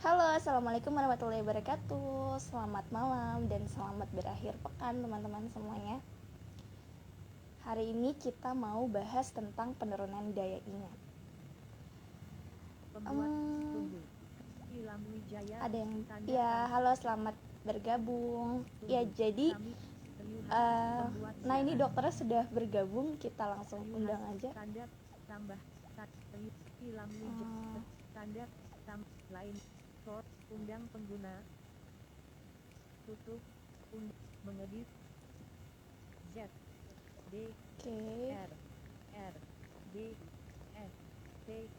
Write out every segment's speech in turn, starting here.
Halo, Assalamualaikum warahmatullahi wabarakatuh. Selamat malam dan selamat berakhir pekan teman-teman semuanya. Hari ini kita mau bahas tentang penurunan daya ingat. Ada yang halo, selamat bergabung. Ya, jadi nah ini dokternya sudah bergabung, kita langsung undang aja. Undang pengguna tutup mengedit Z D R R D S T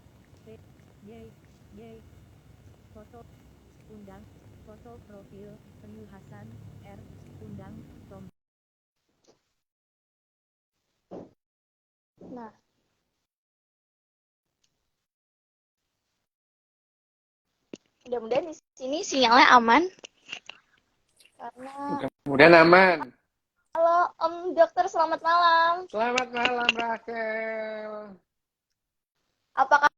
T Y foto undang foto profil Penyu Hasan R undang Tom. Nah, mudah-mudahan di sini sinyalnya aman. Karena mudah-mudahan aman. Halo Om Dokter, selamat malam. Selamat malam Rachel. Apa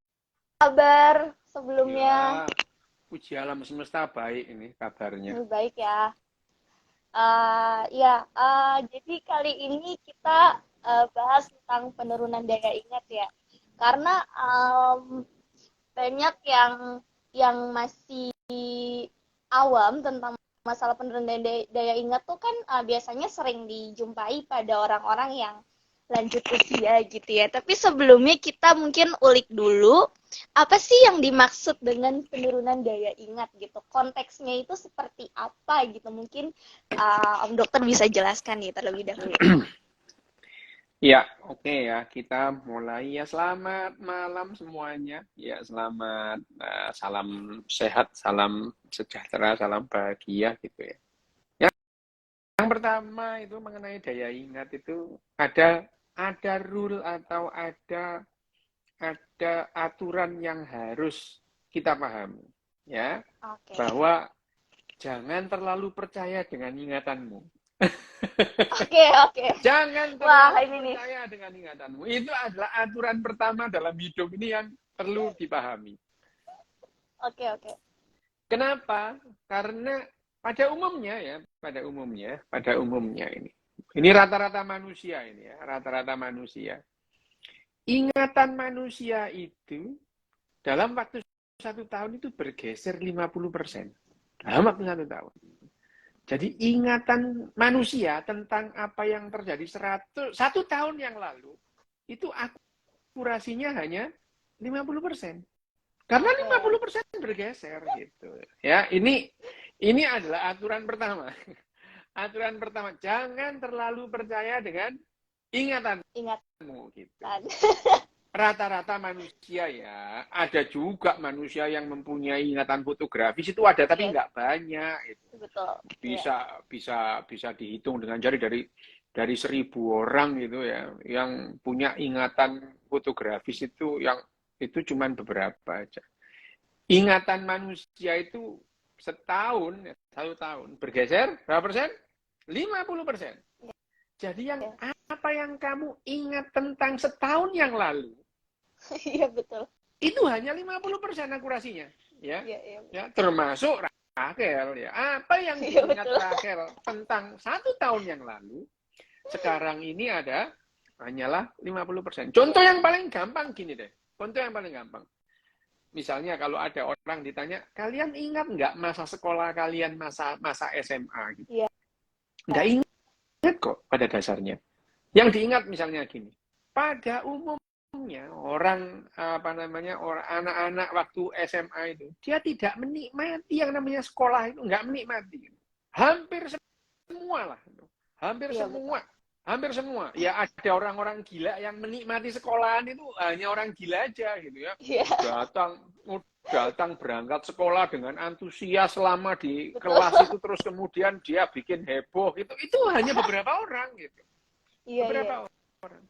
kabar sebelumnya? Ya, puji alam semesta baik ini kabarnya. Baik ya. Jadi kali ini kita bahas tentang penurunan daya ingat ya. Karena banyak yang masih awam tentang masalah penurunan daya ingat tuh kan biasanya sering dijumpai pada orang-orang yang lanjut usia gitu ya. Tapi sebelumnya kita mungkin ulik dulu apa sih yang dimaksud dengan penurunan daya ingat gitu. Konteksnya itu seperti apa gitu. Mungkin Om Dokter bisa jelaskan nih terlebih dahulu. Ya, oke ya. Kita mulai ya. Selamat malam semuanya. Ya, selamat salam sehat, salam sejahtera, salam bahagia gitu ya. Yang pertama itu mengenai daya ingat itu ada rule atau ada aturan yang harus kita pahami ya. Okay. Bahwa jangan terlalu percaya dengan ingatanmu. Oke. Jangan terlalu percaya dengan ingatanmu. Itu adalah aturan pertama dalam hidup ini yang perlu dipahami. Oke. Kenapa? Karena pada umumnya ini rata-rata manusia ini ya, rata-rata manusia. Ingatan manusia itu dalam waktu 1 tahun itu bergeser 50%. Dalam waktu 1 tahun. Jadi ingatan manusia tentang apa yang terjadi 1 tahun yang lalu itu akurasinya hanya 50%. Karena 50% bergeser gitu. Ya, ini adalah aturan pertama. Aturan pertama, jangan terlalu percaya dengan ingatanmu gitu. Rata-rata manusia ya, ada juga manusia yang mempunyai ingatan fotografis itu ada, tapi nggak banyak. Itu. Betul. Bisa dihitung dengan jari dari 1.000 orang gitu ya, yang punya ingatan fotografis itu cuma beberapa aja. Ingatan manusia itu 1 tahun bergeser berapa persen? 50%. Jadi apa yang kamu ingat tentang setahun yang lalu? Iya betul. Itu hanya 50% akurasinya, ya. Ya, termasuk Rachel ya. Apa yang diingat Rachel tentang 1 tahun yang lalu, sekarang ini hanyalah 50%. Contoh yang paling gampang gini deh. Contoh yang paling gampang. Misalnya kalau ada orang ditanya, kalian ingat nggak masa sekolah kalian, masa SMA gitu? Iya. Nggak ingat kok pada dasarnya. Yang diingat misalnya gini, pada umumnya orang anak-anak waktu SMA itu, dia tidak menikmati yang namanya sekolah itu, nggak menikmati. Hampir semua lah. Hampir semua. Ya ada orang-orang gila yang menikmati sekolahan itu hanya orang gila aja gitu ya. Datang berangkat sekolah dengan antusias selama di kelas itu, terus kemudian dia bikin heboh gitu. Itu hanya beberapa orang gitu. Beberapa orang.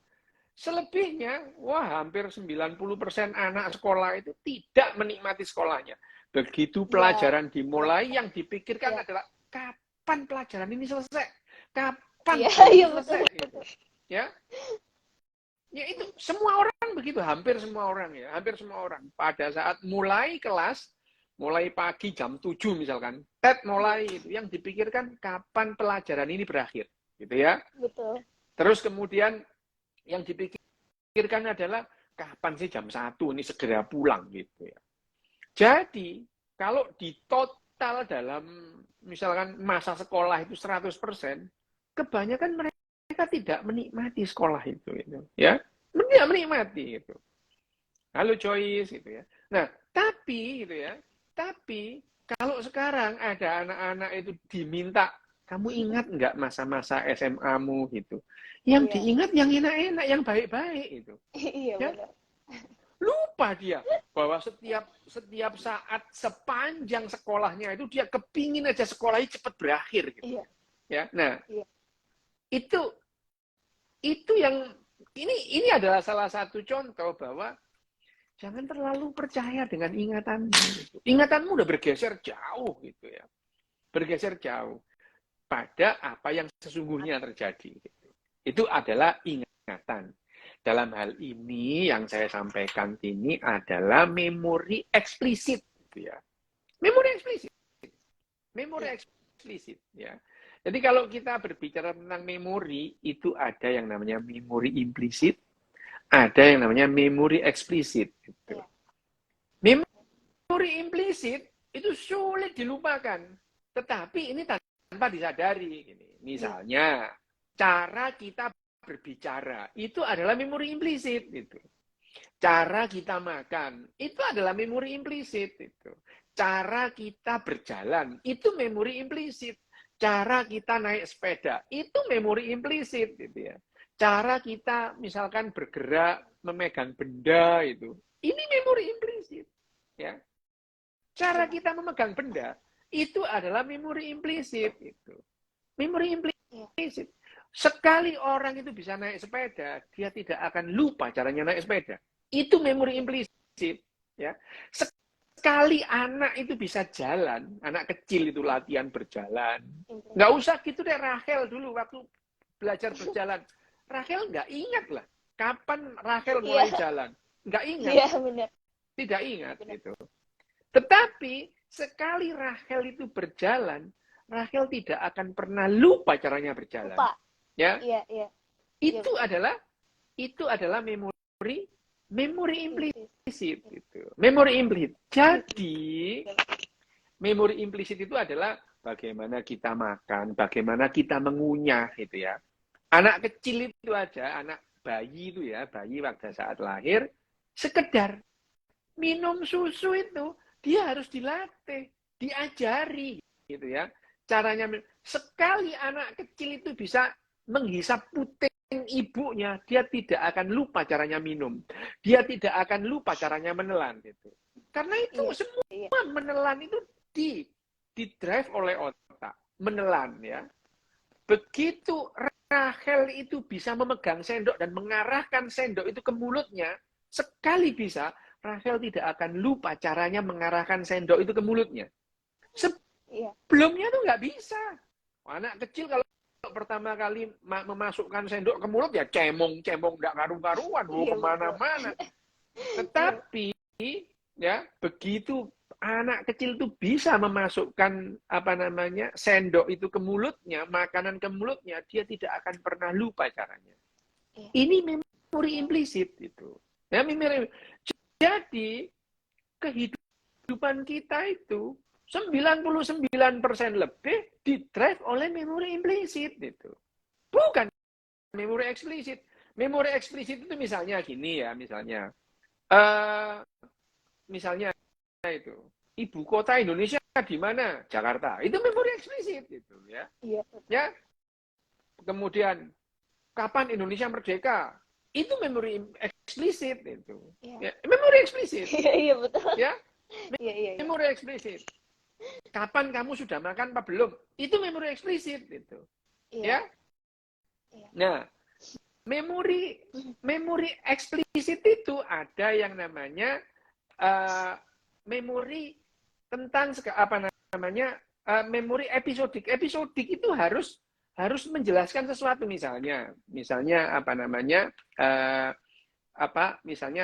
Selebihnya, hampir 90% anak sekolah itu tidak menikmati sekolahnya. Begitu pelajaran dimulai, yang dipikirkan adalah kapan pelajaran ini selesai? Kapan selesai? Gitu. Ya itu semua orang begitu, hampir semua orang. Pada saat mulai kelas, mulai pagi jam 7 misalkan, tet mulai itu yang dipikirkan kapan pelajaran ini berakhir, gitu ya. Betul. Terus kemudian yang dipikirkan adalah kapan sih jam 1 ini segera pulang gitu ya. Jadi, kalau di total dalam misalkan masa sekolah itu 100%, kebanyakan mereka tidak menikmati sekolah itu ya. Tidak menikmati itu. Halo Joyce gitu ya. Nah, tapi gitu ya. Tapi kalau sekarang ada anak-anak itu diminta, kamu ingat nggak masa-masa SMA-mu gitu? Yang diingat yang enak-enak, yang baik-baik itu. Iya, ya? benar. Lupa dia bahwa setiap saat sepanjang sekolahnya itu dia kepingin aja sekolahnya cepat berakhir gitu. Iya. Ya. Nah, Iya. itu yang ini adalah salah satu contoh bahwa jangan terlalu percaya dengan ingatanmu. Gitu. Ingatanmu udah bergeser jauh gitu ya. Bergeser jauh pada apa yang sesungguhnya terjadi. Gitu. Itu adalah ingatan. Dalam hal ini yang saya sampaikan ini adalah memori eksplisit. Gitu ya. Memori eksplisit. Memori eksplisit. Ya. Jadi kalau kita berbicara tentang memori, itu ada yang namanya memori implisit, ada yang namanya memori eksplisit. Gitu. Memori implisit itu sulit dilupakan, tetapi ini tanpa disadari. Misalnya, cara kita berbicara itu adalah memori implisit. Gitu. Cara kita makan itu adalah memori implisit. Gitu. Cara kita berjalan itu memori implisit. Cara kita naik sepeda itu memori implisit. Gitu ya. Cara kita misalkan bergerak memegang benda itu, ini memori implisit. Ya. Cara kita memegang benda itu adalah memori implisit. Itu. Memori implisit. Sekali orang itu bisa naik sepeda, dia tidak akan lupa caranya naik sepeda. Itu memori implisit. Ya. Sekali anak itu bisa jalan, anak kecil itu latihan berjalan. Nggak usah gitu deh, Rachel dulu waktu belajar berjalan. Rachel nggak ingat lah. Kapan Rachel mulai jalan? Nggak ingat. Iya, benar. Tidak ingat. Gitu. Tetapi, sekali Rachel itu berjalan, Rachel tidak akan pernah lupa caranya berjalan. Lupa. Ya? Iya. Itu adalah memori implisit. Gitu. Memori implisit. Jadi, memori implisit itu adalah bagaimana kita makan, bagaimana kita mengunyah, gitu ya. Anak kecil itu aja, anak bayi itu ya, bayi pada saat lahir, sekedar minum susu itu, dia harus dilatih, diajari, gitu ya. Caranya, sekali anak kecil itu bisa menghisap puting ibunya, dia tidak akan lupa caranya minum. Dia tidak akan lupa caranya menelan. Gitu. Karena itu semua menelan itu di-drive oleh otak. Menelan ya. Begitu Rachel itu bisa memegang sendok dan mengarahkan sendok itu ke mulutnya, sekali bisa, Rachel tidak akan lupa caranya mengarahkan sendok itu ke mulutnya. Sebelumnya tuh nggak bisa. Anak kecil kalau pertama kali memasukkan sendok ke mulut ya cemong nggak karu-karuan, kemana-mana. Tetapi ya begitu anak kecil itu bisa memasukkan sendok itu ke mulutnya, makanan ke mulutnya, dia tidak akan pernah lupa caranya. Ini memori implisit itu. Ya, jadi kehidupan kita itu 99% lebih di-drive oleh memori implisit itu. Bukan memori eksplisit. Memori eksplisit itu misalnya gini ya, misalnya itu ibu kota Indonesia di mana? Jakarta. Itu memori eksplisit itu ya. Ya. Kemudian kapan Indonesia merdeka? Itu memori eksplisit itu. Ya. Memori eksplisit. Iya, betul. Ya. Memori eksplisit. Kapan kamu sudah makan apa belum? Itu memori eksplisit itu. Ya. Nah, memori eksplisit itu ada yang namanya memori tentang memori episodik. Episodik itu harus menjelaskan sesuatu misalnya misalnya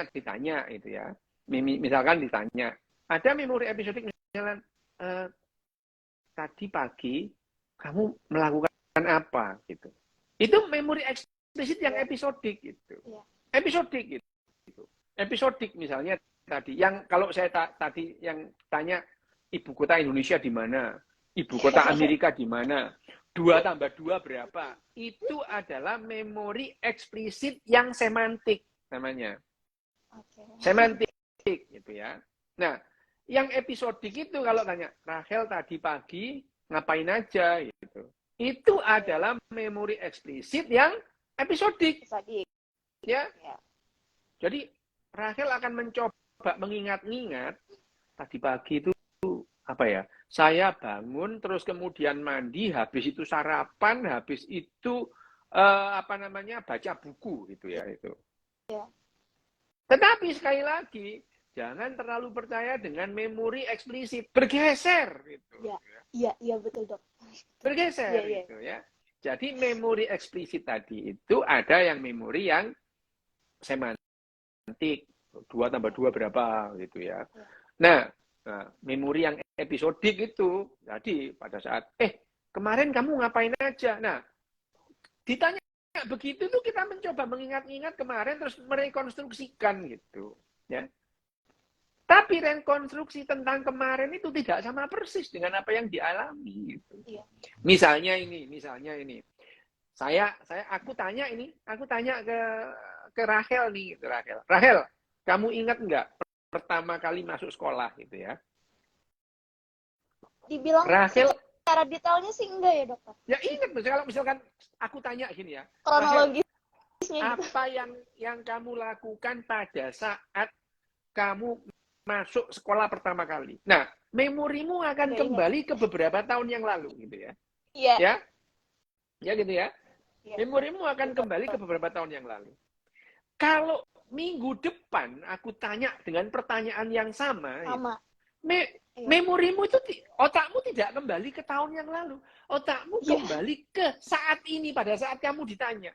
ditanya itu ya. Misalkan ditanya, ada memori episodik misalnya tadi pagi kamu melakukan apa gitu. Itu memori eksplisit yang episodik gitu. Episodik gitu. Episodik misalnya tadi yang kalau saya tadi yang tanya ibu kota Indonesia di mana, ibu kota Amerika di mana, 2 tambah 2 berapa? Itu adalah memori eksplisit yang semantik namanya. Semantik gitu ya. Nah, yang episodik itu kalau tanya, Rachel tadi pagi ngapain aja gitu. Itu adalah memori eksplisit yang episodik. Ya. Jadi Rachel akan mencoba mengingat-ingat tadi pagi itu apa ya? Saya bangun terus kemudian mandi, habis itu sarapan, habis itu baca buku gitu ya itu. Tetapi sekali lagi jangan terlalu percaya dengan memori eksplisit, bergeser gitu. Iya betul dok. Bergeser gitu ya. Jadi memori eksplisit tadi itu ada yang memori yang semantik, 2 tambah 2 berapa gitu ya. Nah, memori yang episodik itu jadi pada saat kemarin kamu ngapain aja. Nah, ditanya begitu tuh kita mencoba mengingat-ingat kemarin terus merekonstruksikan gitu ya. Tapi rekonstruksi tentang kemarin itu tidak sama persis dengan apa yang dialami gitu. Misalnya ini. Aku tanya ke Rachel nih gitu, Rachel, kamu ingat nggak pertama kali masuk sekolah gitu ya? Dibilang Rachel secara detailnya sih enggak ya dokter? Ya ingat, kalau misalkan aku tanya gini ya, kronologisnya apa yang kamu lakukan pada saat kamu masuk sekolah pertama kali? Nah, memorimu akan kembali ke beberapa tahun yang lalu gitu ya. Iya. Ya gitu ya. Memorimu akan kembali ke beberapa tahun yang lalu. Kalau minggu depan aku tanya dengan pertanyaan yang sama. Memorimu itu, otakmu tidak kembali ke tahun yang lalu. Otakmu kembali ke saat ini pada saat kamu ditanya.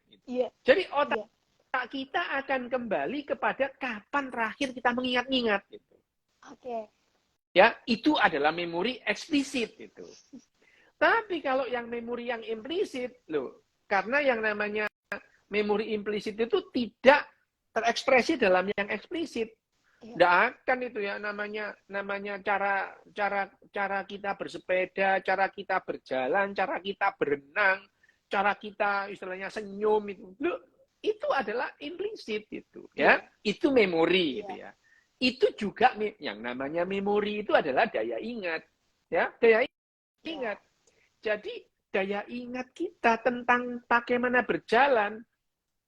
Jadi otak kita akan kembali kepada kapan terakhir kita mengingat-ingat. Gitu. Ya, itu adalah memori eksplisit. Gitu. Tapi kalau yang memori yang implisit, karena yang namanya memori implisit itu tidak terekspresi dalam yang eksplisit. Tidak akan itu ya namanya cara kita bersepeda, cara kita berjalan, cara kita berenang, cara kita istilahnya senyum itu adalah implisit itu ya. Itu memori gitu ya. Itu juga yang namanya memori itu adalah daya ingat ya, daya ingat. Jadi daya ingat kita tentang bagaimana berjalan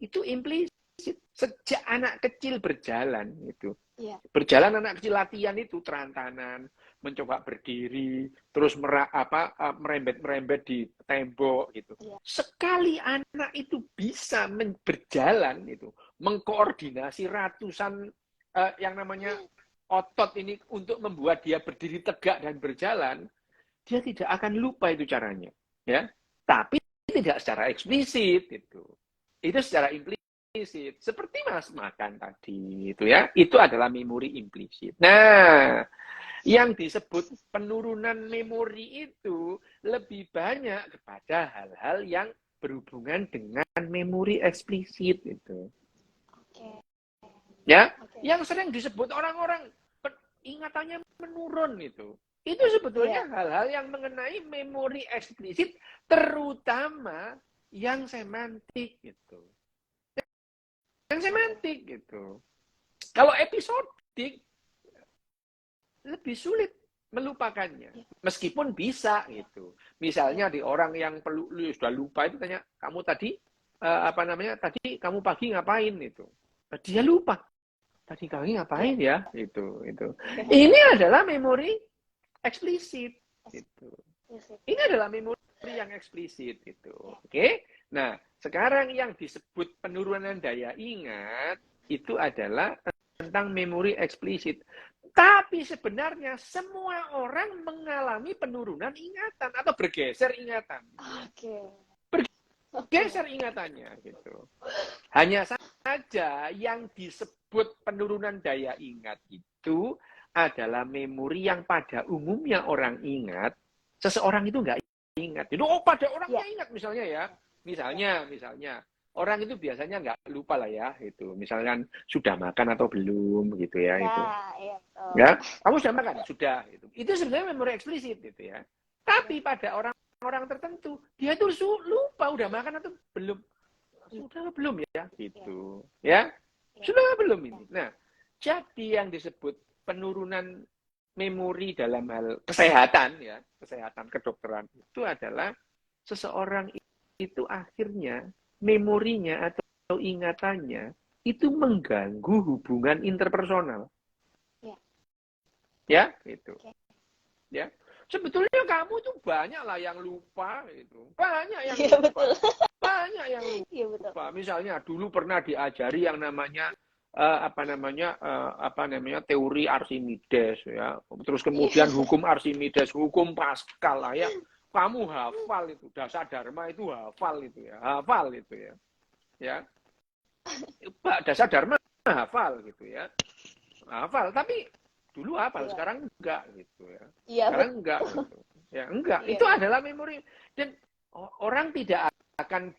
itu implisit sejak anak kecil berjalan itu. Berjalan anak kecil latihan itu terantanan, mencoba berdiri, terus merembet di tembok gitu. Sekali anak itu bisa berjalan itu, mengkoordinasi ratusan yang namanya otot ini untuk membuat dia berdiri tegak dan berjalan, dia tidak akan lupa itu caranya, ya. Tapi tidak secara eksplisit itu. Itu secara implisit. Seperti Mas makan tadi itu ya. Itu adalah memori implisit. Nah, yang disebut penurunan memori itu lebih banyak kepada hal-hal yang berhubungan dengan memori eksplisit itu. Ya, yang sering disebut orang-orang ingatannya menurun itu. Itu sebetulnya hal-hal yang mengenai memori eksplisit, terutama yang semantik gitu. Yang semantik gitu. Kalau episodik lebih sulit melupakannya, meskipun bisa gitu. Misalnya di orang yang sudah lupa itu tanya, kamu tadi tadi kamu pagi ngapain itu? Dia lupa. Tadi pagi ngapain ya? Itu. Ini adalah memori eksplisit gitu. Ini adalah memori yang eksplisit gitu. Oke. Nah, sekarang yang disebut penurunan daya ingat itu adalah tentang memori eksplisit. Tapi sebenarnya semua orang mengalami penurunan ingatan atau bergeser ingatan. Bergeser ingatannya gitu. Hanya saja yang disebut penurunan daya ingat itu adalah memori yang pada umumnya orang ingat, seseorang itu nggak ingat. Jadi, pada orangnya ingat misalnya ya. Misalnya, orang itu biasanya nggak lupa lah ya, itu. Misalkan sudah makan atau belum, gitu ya. Itu. Ya, kamu sudah makan? Sudah. Itu sebenarnya memori eksplisit, gitu ya. Tapi pada orang tertentu, dia itu lupa udah makan atau belum. Sudah belum ya, gitu. Ya, sudah belum ini. Nah, jadi yang disebut penurunan memori dalam hal kesehatan ya, kesehatan kedokteran itu adalah seseorang itu akhirnya memorinya atau ingatannya itu mengganggu hubungan interpersonal. Ya, itu. Ya. Sebetulnya kamu tuh banyak lah yang lupa itu. Banyak yang lupa. Banyak yang lupa. Misalnya dulu pernah diajari yang namanya teori Archimedes ya. Terus kemudian hukum Archimedes, hukum Pascal lah ya. Kamu hafal itu, dasar dharma itu hafal itu ya. Hafal itu ya. Ya. Dasar dharma hafal gitu ya. Hafal, tapi dulu hafal, sekarang enggak gitu ya. Sekarang enggak gitu. Ya, enggak. Itu adalah memori dan orang tidak akan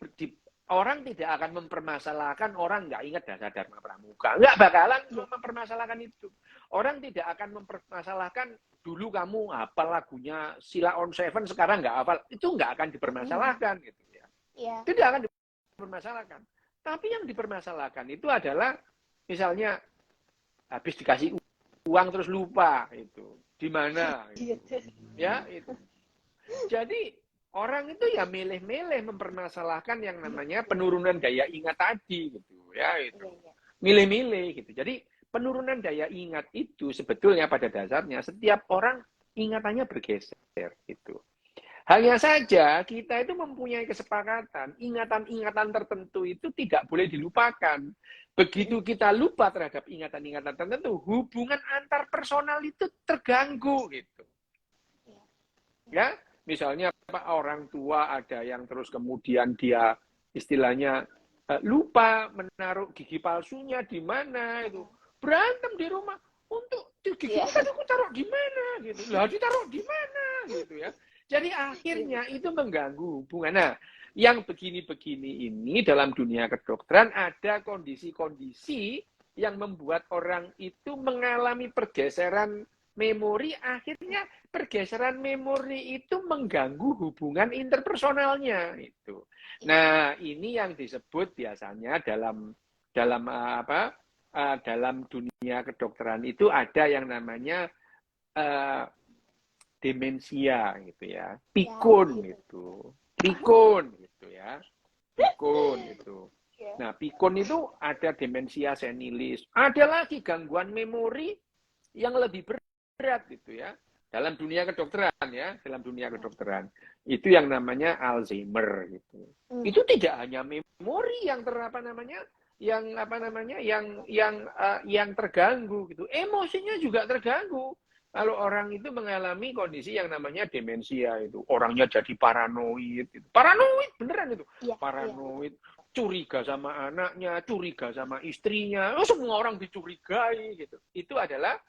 mempermasalahkan orang nggak ingat dasar dharma pramuka. Nggak bakalan mempermasalahkan itu. Orang tidak akan mempermasalahkan dulu kamu hafal lagunya Sheila on Seven, sekarang nggak hafal. Itu nggak akan dipermasalahkan gitu ya. Tidak akan dipermasalahkan. Tapi yang dipermasalahkan itu adalah misalnya habis dikasih uang terus lupa itu. Di mana? Gitu. Ya, itu. Jadi orang itu ya milih-milih mempermasalahkan yang namanya penurunan daya ingat tadi gitu ya itu. Milih-milih gitu. Jadi penurunan daya ingat itu sebetulnya pada dasarnya setiap orang ingatannya bergeser gitu. Hanya saja kita itu mempunyai kesepakatan ingatan-ingatan tertentu itu tidak boleh dilupakan. Begitu kita lupa terhadap ingatan-ingatan tertentu, hubungan antar personal itu terganggu gitu. Ya, misalnya orang tua ada yang terus kemudian dia istilahnya lupa menaruh gigi palsunya di mana itu. Berantem di rumah untuk gigi aku taruh di mana gitu. Lah ditaruh di mana gitu ya. Jadi akhirnya itu mengganggu hubungan. Nah, yang begini-begini ini dalam dunia kedokteran ada kondisi-kondisi yang membuat orang itu mengalami pergeseran memori, akhirnya pergeseran memori itu mengganggu hubungan interpersonalnya itu. Nah, ini yang disebut biasanya dalam dunia kedokteran itu ada yang namanya demensia gitu ya, pikun gitu ya, pikun gitu. Nah, pikun itu ada demensia senilis, ada lagi gangguan memori yang lebih berat gitu ya, dalam dunia kedokteran ya, dalam dunia kedokteran itu yang namanya Alzheimer gitu. Itu tidak hanya memori yang yang terganggu gitu, emosinya juga terganggu. Kalau orang itu mengalami kondisi yang namanya demensia itu, orangnya jadi paranoid. Paranoid beneran itu. Paranoid, curiga sama anaknya, curiga sama istrinya. Semua orang dicurigai gitu. Itu adalah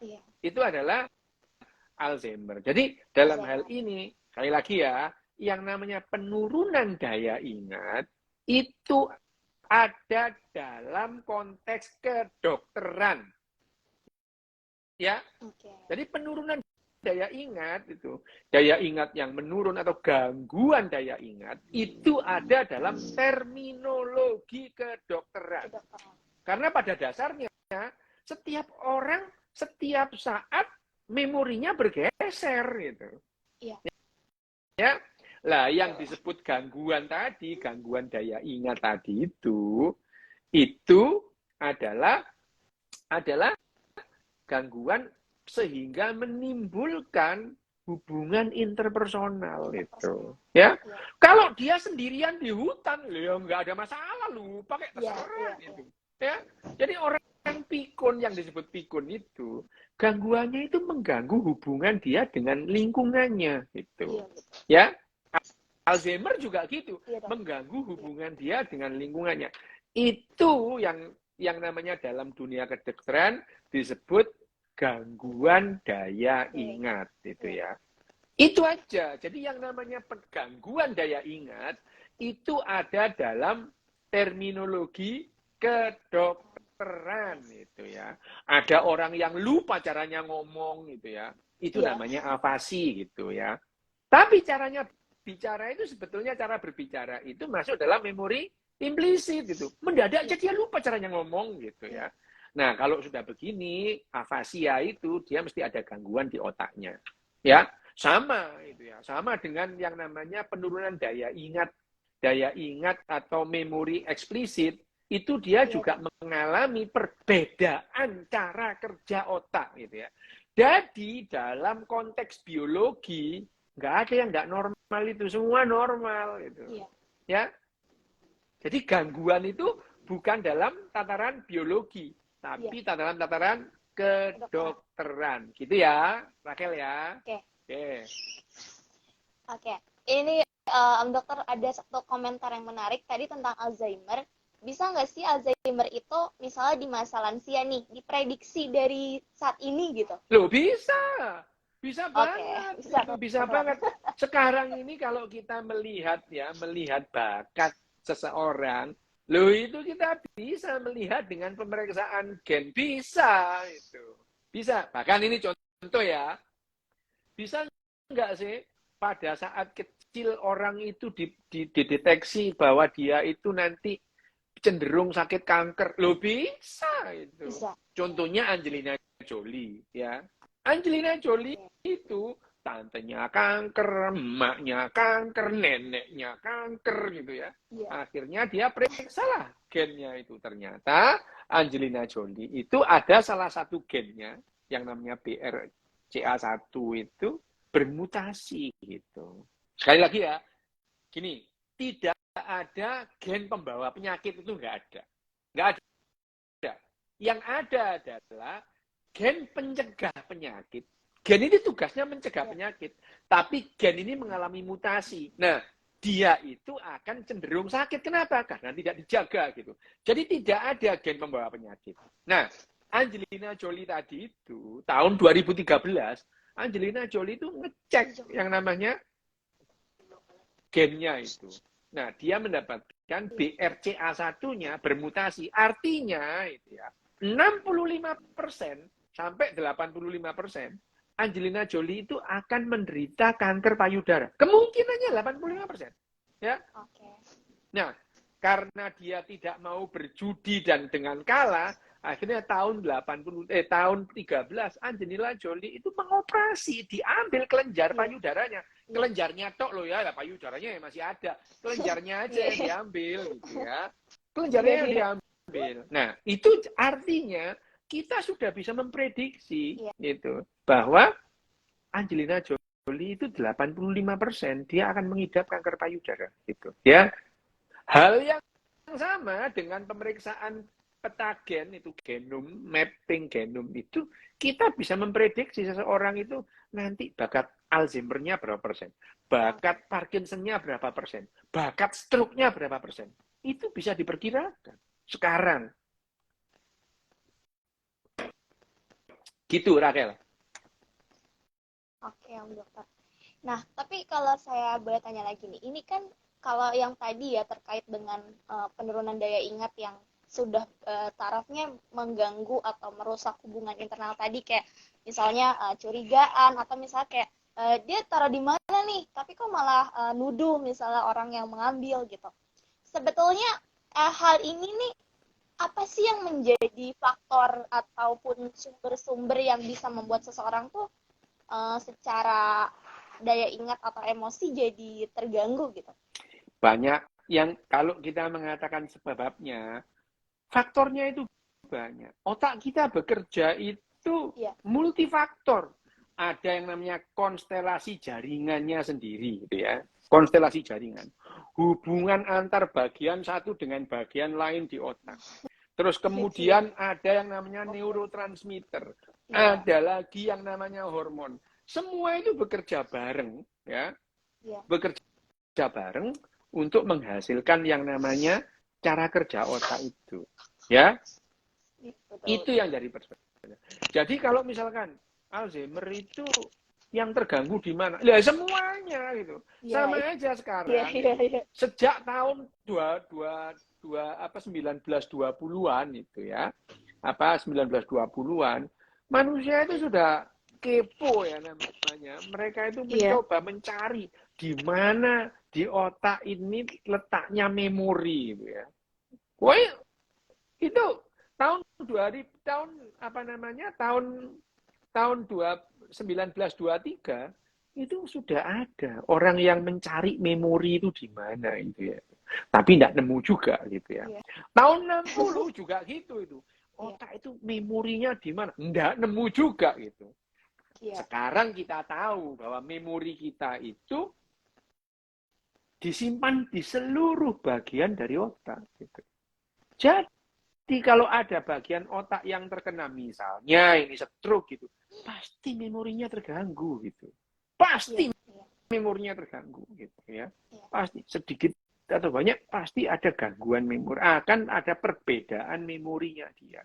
Alzheimer. Jadi dalam hal ini, sekali lagi ya, yang namanya penurunan daya ingat itu ada dalam konteks kedokteran. Ya, jadi penurunan daya ingat itu, daya ingat yang menurun atau gangguan daya ingat itu ada dalam terminologi kedokteran. Karena pada dasarnya setiap orang setiap saat memorinya bergeser gitu. Ya, lah yang disebut gangguan tadi, gangguan daya ingat tadi itu adalah gangguan sehingga menimbulkan hubungan interpersonal itu, ya. Kalau dia sendirian di hutan, ya nggak ada masalah lu, pakai terserah gitu, ya. Jadi orang yang pikun, yang disebut pikun itu, gangguannya itu mengganggu hubungan dia dengan lingkungannya, gitu, ya. Alzheimer juga gitu, mengganggu hubungan dia dengan lingkungannya. Itu yang namanya dalam dunia kedokteran disebut gangguan daya ingat itu ya. Itu aja. Jadi yang namanya gangguan daya ingat itu ada dalam terminologi kedokteran itu ya. Ada orang yang lupa caranya ngomong gitu ya. Itu namanya afasi gitu ya. Tapi caranya bicara itu sebetulnya cara berbicara itu masuk dalam memori implisit gitu. Mendadak aja dia lupa caranya ngomong gitu ya. Nah, kalau sudah begini, afasia itu dia mesti ada gangguan di otaknya. Ya, sama itu ya. Sama dengan yang namanya penurunan daya ingat atau memori eksplisit, itu dia juga mengalami perbedaan cara kerja otak gitu ya. Jadi dalam konteks biologi nggak ada yang nggak normal itu, semua normal gitu. Ya. Jadi gangguan itu bukan dalam tataran biologi, tapi tataran kedokteran. Gitu ya, Raquel ya. Oke. Ini dokter ada satu komentar yang menarik tadi tentang Alzheimer. Bisa nggak sih Alzheimer itu misalnya di masa lansia nih, diprediksi dari saat ini gitu? Loh, bisa. Bisa banget. Bisa banget. Sekarang ini kalau kita melihat bakat seseorang, loh itu kita bisa melihat dengan pemeriksaan gen. Bisa itu. Bisa. Bahkan ini contoh ya. Bisa nggak sih pada saat kecil orang itu dideteksi bahwa dia itu nanti cenderung sakit kanker? Loh bisa itu. Bisa. Contohnya Angelina Jolie ya. Angelina Jolie itu tantenya kanker, emaknya kanker, neneknya kanker gitu ya. Akhirnya dia periksa lah gennya itu. Ternyata Angelina Jolie itu ada salah satu gennya yang namanya BRCA1 itu bermutasi gitu. Sekali lagi ya, gini, tidak ada gen pembawa penyakit itu nggak ada. Nggak ada. Yang ada adalah gen pencegah penyakit. Gen ini tugasnya mencegah penyakit, tapi gen ini mengalami mutasi. Nah, dia itu akan cenderung sakit. Kenapa? Karena tidak dijaga gitu. Jadi tidak ada gen pembawa penyakit. Nah, Angelina Jolie tadi itu tahun 2013, Angelina Jolie itu ngecek yang namanya gennya itu. Nah, dia mendapatkan BRCA1-nya bermutasi. Artinya itu ya, 65% sampai 85% Angelina Jolie itu akan menderita kanker payudara. Kemungkinannya 85%. Ya. Nah, karena dia tidak mau berjudi dan dengan kalah, akhirnya tahun 13 Angelina Jolie itu mengoperasi, diambil kelenjar payudaranya. Kelenjarnya tok loh ya, payudaranya masih ada. Kelenjarnya aja yang diambil gitu ya. Kelenjarnya yang diambil. Nah, itu artinya kita sudah bisa memprediksi gitu bahwa Angelina Jolie itu 85% dia akan mengidap kanker payudara gitu ya. Hal yang sama dengan pemeriksaan peta gen itu, genom, mapping genom itu, kita bisa memprediksi seseorang itu nanti bakat Alzheimer-nya berapa persen, bakat Parkinson-nya berapa persen, bakat stroke-nya berapa persen. Itu bisa diperkirakan sekarang. Gitu, Raquel. Oke, Om Dokter. Nah, tapi kalau saya boleh tanya lagi nih, ini kan kalau yang tadi ya terkait dengan penurunan daya ingat yang sudah tarafnya mengganggu atau merusak hubungan internal tadi, kayak misalnya curigaan atau misalnya kayak dia taruh di mana nih, tapi kok malah nuduh misalnya orang yang mengambil gitu. Sebetulnya hal ini nih apa sih yang menjadi faktor ataupun sumber-sumber yang bisa membuat seseorang tuh secara daya ingat atau emosi jadi terganggu gitu? Banyak yang kalau kita mengatakan sebabnya, faktornya itu banyak. Otak kita bekerja itu multifaktor. Ada yang namanya konstelasi jaringannya sendiri gitu ya. Konstelasi jaringan. Hubungan antar bagian satu dengan bagian lain di otak. Terus kemudian ada yang namanya neurotransmitter. Ada lagi yang namanya hormon. Semua itu bekerja bareng ya. Bekerja bareng untuk menghasilkan yang namanya cara kerja otak itu. Ya. Itu yang dari perspektif. Jadi kalau misalkan Alzheimer itu yang terganggu di mana? Ya semuanya gitu. Sama aja sekarang. Sejak tahun 1920-an itu ya. 1920-an, manusia itu sudah kepo ya namanya. Mereka itu mencoba mencari di mana di otak ini letaknya memori gitu ya. Woi, itu tahun 2000 tahun 1923 itu sudah ada orang yang mencari memori itu di mana itu ya. Tapi tidak nemu juga gitu ya. Tahun 60 juga gitu itu. Otak itu memorinya di mana? Tidak nemu juga gitu. Sekarang kita tahu bahwa memori kita itu disimpan di seluruh bagian dari otak gitu. Jadi kalau ada bagian otak yang terkena misalnya ini stroke gitu, pasti memorinya terganggu gitu. Pasti memorinya terganggu gitu ya. Pasti sedikit atau banyak pasti ada gangguan memori, akan ada perbedaan memorinya dia.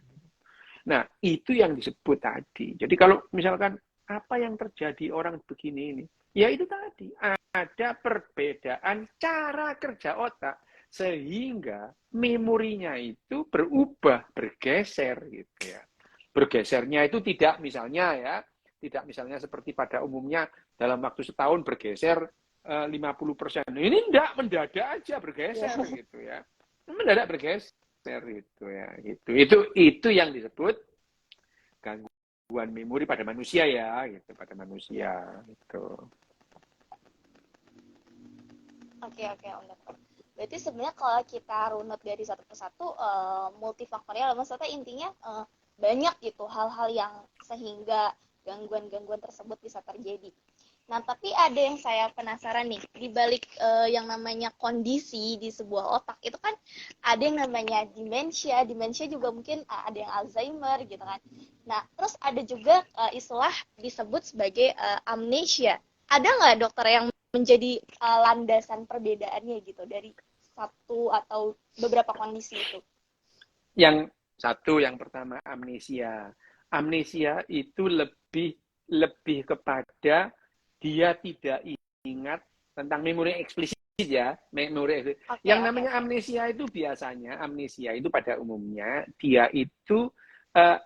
Nah, itu yang disebut tadi. Jadi kalau misalkan apa yang terjadi orang begini ini, ya itu tadi ada perbedaan cara kerja otak sehingga memorinya itu berubah, bergeser gitu ya. Bergesernya itu tidak misalnya seperti pada umumnya dalam waktu setahun bergeser 50%. Ini enggak, mendadak aja bergeser gitu ya. Mendadak bergeser gitu ya. Itu yang disebut gangguan memori pada manusia ya, gitu, pada manusia gitu. Oke, Om Dokter. Berarti sebenarnya kalau kita runut dari satu persatu multifaktorial, maksudnya intinya banyak gitu hal-hal yang sehingga gangguan-gangguan tersebut bisa terjadi. Nah, tapi ada yang saya penasaran nih, di balik yang namanya kondisi di sebuah otak, itu kan ada yang namanya demensia juga mungkin ada yang Alzheimer gitu kan. Nah, terus ada juga istilah disebut sebagai amnesia. Ada nggak dokter yang menjadi landasan perbedaannya gitu dari satu atau beberapa kondisi itu? Yang satu, yang pertama amnesia. Amnesia itu lebih kepada dia tidak ingat tentang memori eksplisit ya, memori eksplisit. Yang namanya amnesia itu biasanya, amnesia itu pada umumnya dia itu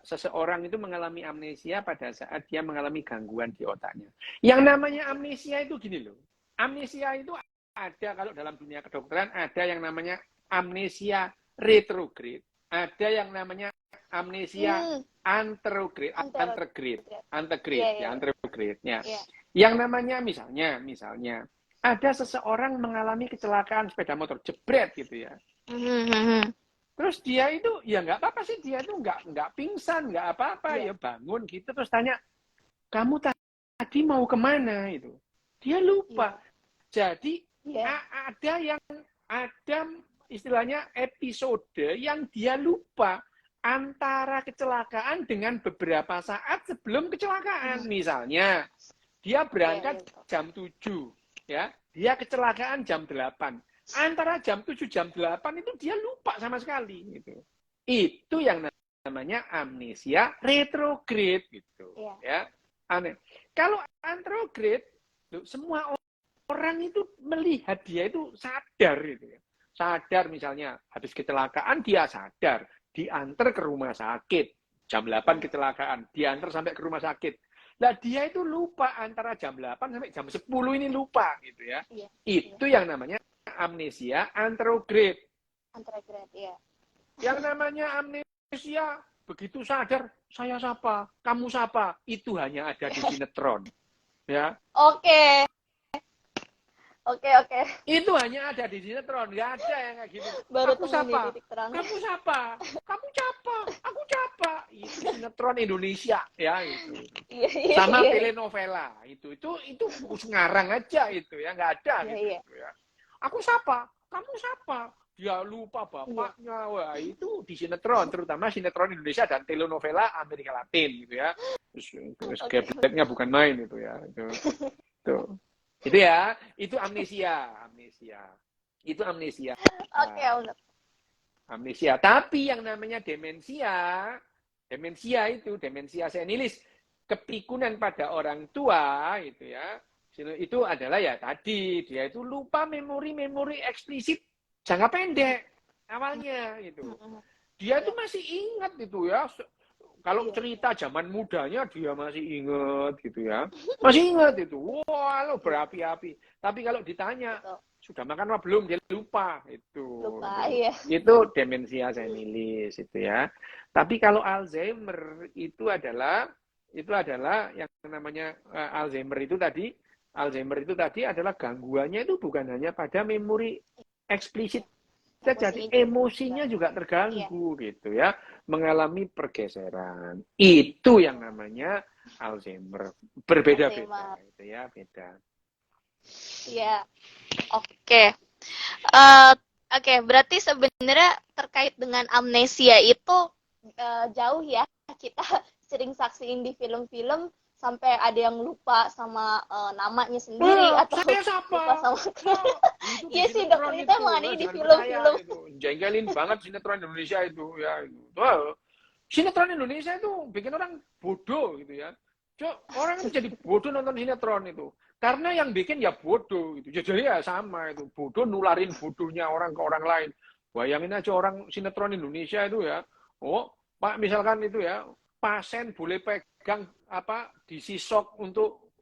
seseorang itu mengalami amnesia pada saat dia mengalami gangguan di otaknya. Yang namanya amnesia itu gini loh. Amnesia itu ada kalau dalam dunia kedokteran ada yang namanya amnesia retrograde, ada yang namanya amnesia anterograde. Yang namanya misalnya ada seseorang mengalami kecelakaan sepeda motor jebret gitu ya. Terus dia itu ya nggak apa-apa sih, dia itu nggak pingsan, nggak apa-apa, ya bangun gitu terus tanya, kamu tadi mau kemana itu? Dia lupa. Jadi ada istilahnya episode yang dia lupa antara kecelakaan dengan beberapa saat sebelum kecelakaan. Misalnya dia berangkat jam 7 ya, dia kecelakaan jam 8. Antara jam 7 jam 8 itu dia lupa sama sekali gitu. Itu yang namanya amnesia retrograde gitu ya. Aneh. Kalau anterograde semua orang itu melihat dia itu sadar gitu ya. Sadar misalnya habis kecelakaan dia sadar, diantar ke rumah sakit. Jam 8 kecelakaan, diantar sampai ke rumah sakit. Nah, dia itu lupa antara jam 8 sampai jam 10 ini lupa gitu ya. Itu yang namanya amnesia anterograde. Yang namanya amnesia begitu sadar, saya siapa, kamu siapa, itu hanya ada di sinetron. Ya. Oke. Itu hanya ada di sinetron, nggak ada yang kayak gitu. Baru aku siapa? Kamu siapa? Kamu siapa? Aku siapa? Itu sinetron Indonesia ya itu. Sama telenovela itu ngarang aja itu ya, nggak ada gitu ya. Aku siapa? Kamu siapa? Dia lupa bapaknya. Wah, itu di sinetron, terutama sinetron Indonesia dan telenovela Amerika Latin gitu ya. Terus gebletnya bukan main itu ya. Tuh. Itu ya, itu amnesia. Itu amnesia. Oke. Amnesia. Tapi yang namanya demensia Demensia itu, demensia senilis, kepikunan pada orang tua itu ya. Itu adalah ya tadi dia itu lupa memori eksplisit jangka pendek awalnya itu. Dia itu masih ingat itu ya. Kalau cerita zaman mudanya dia masih ingat gitu ya. Masih ingat itu. Wah, lo berapi-api. Tapi kalau ditanya, sudah makan apa belum? Dia lupa itu. Lupa, iya. Itu demensia senilis itu ya. Tapi kalau Alzheimer itu adalah yang namanya Alzheimer itu tadi adalah gangguannya itu bukan hanya pada memori eksplisit saja, emosinya juga terganggu gitu ya, mengalami pergeseran. Itu yang namanya Alzheimer. Berbeda-beda itu ya, beda. Iya. Oke. Oke, berarti sebenarnya terkait dengan amnesia itu jauh ya. Kita sering saksiin di film-film sampai ada yang lupa sama namanya sendiri atau lupa sama iya sih dokter itu emang ada di film-film. Jengkelin banget sinetron Indonesia itu ya. Sinetron Indonesia itu bikin orang bodoh gitu ya. Orang jadi bodoh nonton sinetron itu karena yang bikin ya bodoh gitu. Jadi ya sama itu, bodoh nularin bodohnya orang ke orang lain. Bayangin aja orang sinetron Indonesia itu ya. Oh, Pak misalkan itu ya, pasien boleh pegang disisok untuk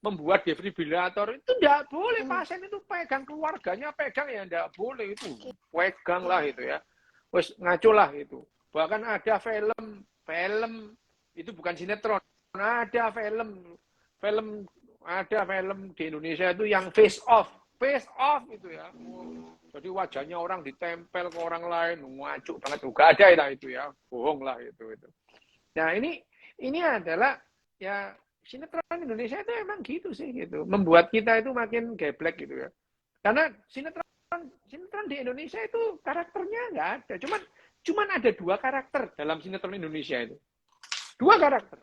membuat defibrilator, itu tidak boleh. Pasien itu pegang, keluarganya pegang, ya tidak boleh itu. Pegang lah itu ya. Wes ngaco lah itu. Bahkan ada film itu bukan sinetron, ada film di Indonesia itu yang face off itu ya. Jadi wajahnya orang ditempel ke orang lain, ngaco banget juga ada itu ya, bohong lah itu. Nah ini adalah ya sinetron Indonesia itu emang gitu sih gitu, membuat kita itu makin geblek gitu ya. Karena sinetron di Indonesia itu karakternya nggak ada, cuman ada 2 karakter dalam sinetron Indonesia itu, 2 karakter,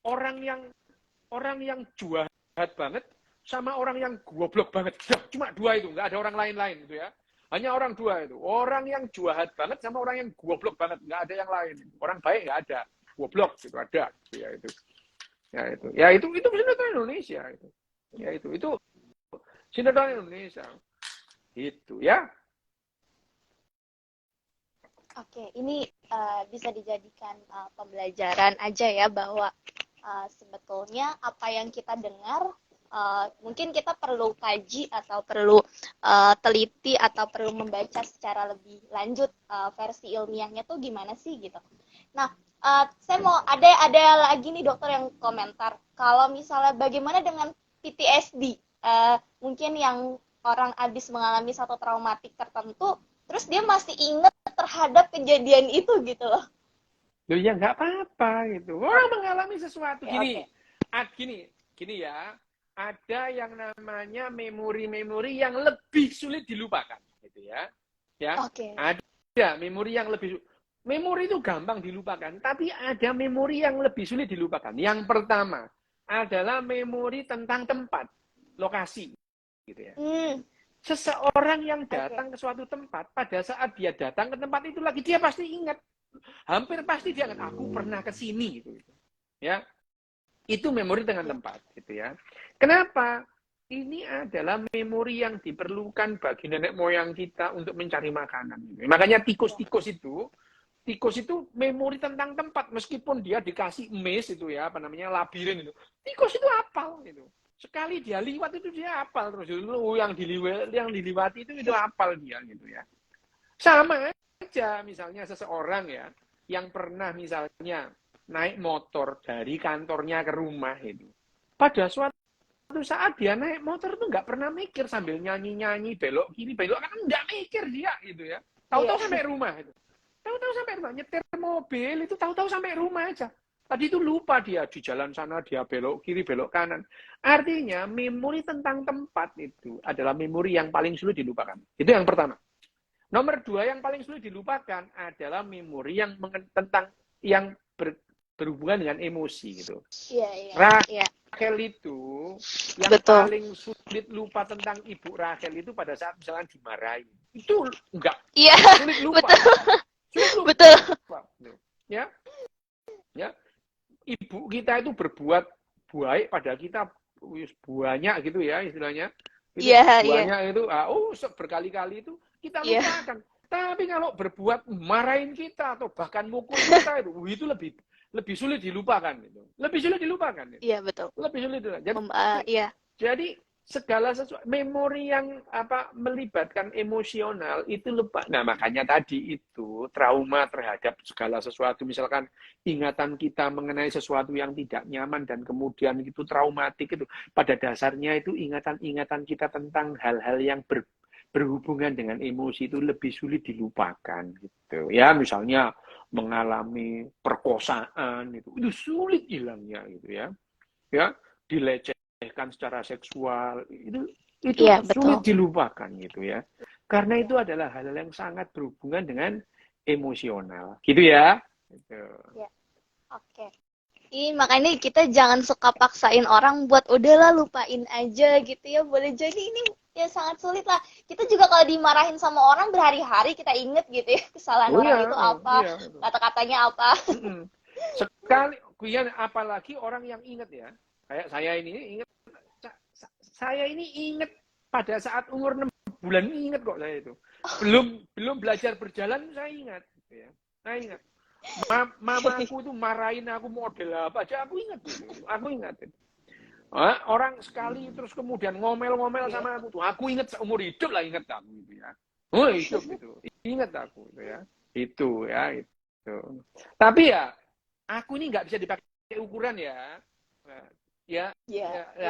orang yang jahat banget sama orang yang goblok banget. Cuma 2 itu, nggak ada orang lain itu ya. Hanya orang 2 itu. Orang yang jahat banget sama orang yang goblok banget, nggak ada yang lain. Orang baik nggak ada, goblok itu ada. Ya itu sinetron Indonesia itu. Ya itu sinetron Indonesia. Itu ya. Oke, ini bisa dijadikan pembelajaran aja ya bahwa sebetulnya apa yang kita dengar mungkin kita perlu kaji atau perlu teliti atau perlu membaca secara lebih lanjut versi ilmiahnya tuh gimana sih gitu. Nah, saya mau ada lagi nih dokter yang komentar kalau misalnya bagaimana dengan PTSD, mungkin yang orang habis mengalami satu traumatik tertentu, terus dia masih ingat terhadap kejadian itu gitu loh. Loh ya nggak apa-apa gitu. Orang mengalami sesuatu gini ya. Ada yang namanya memori-memori yang lebih sulit dilupakan, gitu ya. Okay. Ada memori yang memori itu gampang dilupakan, tapi ada memori yang lebih sulit dilupakan. Yang pertama adalah memori tentang tempat, lokasi, gitu ya. Seseorang yang datang ke suatu tempat, pada saat dia datang ke tempat itu lagi, dia pasti ingat. Hampir pasti dia ingat, aku pernah ke sini, gitu. Ya. Itu memori dengan tempat, gitu ya. Kenapa? Ini adalah memori yang diperlukan bagi nenek moyang kita untuk mencari makanan. Makanya tikus itu memori tentang tempat, meskipun dia dikasih maze itu ya, labirin itu. Tikus itu hafal gitu. Sekali dia liwat itu dia hafal terus. Yang diliwati itu hafal dia gitu ya. Sama aja misalnya seseorang ya yang pernah misalnya naik motor dari kantornya ke rumah itu. Pada suatu saat dia naik motor itu nggak pernah mikir sambil nyanyi-nyanyi belok kiri belok kanan, nggak mikir dia gitu ya. Tahu-tahu sampai rumah itu. Tahu-tahu sampai rumah, nyetir mobil itu tahu-tahu sampai rumah aja. Tadi itu lupa dia di jalan sana dia belok kiri belok kanan. Artinya memori tentang tempat itu adalah memori yang paling sulit dilupakan. Itu yang pertama. Nomor 2 yang paling sulit dilupakan adalah memori yang tentang yang berhubungan dengan emosi gitu. Rachel itu yang paling sulit lupa tentang Ibu Rachel itu pada saat misalnya dimarahi. Itu enggak sulit lupa. Sulit lupa. Betul. Ya, ya. Ibu kita itu berbuat baik pada kita banyak gitu ya istilahnya. Itu Iya, iya. banyak itu, berkali-kali itu kita Iya. lupakan. Tapi kalau berbuat marahin kita atau bahkan mukul kita itu lebih sulit dilupakan itu. Lebih sulit dilupakan itu. Iya, betul. Lebih sulit dilupakan. Iya. Jadi segala sesuatu memori yang melibatkan emosional itu lupa. Nah, makanya tadi itu trauma terhadap segala sesuatu, misalkan ingatan kita mengenai sesuatu yang tidak nyaman dan kemudian itu traumatik, itu pada dasarnya itu ingatan-ingatan kita tentang hal-hal yang berhubungan dengan emosi itu lebih sulit dilupakan gitu. Ya, misalnya mengalami perkosaan itu sulit hilangnya gitu ya. Ya, dilecehkan secara seksual itu Iya, sulit betul. dilupakan gitu ya. Karena itu adalah hal yang sangat berhubungan dengan emosional. Gitu ya. Gitu. Ya. Oke. Makanya kita jangan suka paksain orang buat udahlah lupain aja gitu ya. Boleh jadi ini ya sangat sulit lah. Kita juga kalau dimarahin sama orang berhari-hari kita inget gitu ya kesalahan orang itu apa, kata-katanya apa. Sekali, apalagi orang yang inget ya. Kayak saya ini inget pada saat umur 6 bulan inget kok saya itu. Belum belajar berjalan saya ingat gitu ya. Saya ingat. Mamaku itu marahin aku model apa aja aku ingat gitu. Aku ingat itu. Orang sekali terus kemudian ngomel-ngomel sama aku tuh. Aku ingat seumur hidup lah ingat aku gitu ya. Oh, hidup gitu. Ingat aku gitu ya. Itu ya itu. Tapi ya aku ini nggak bisa dipakai ukuran ya. Ya,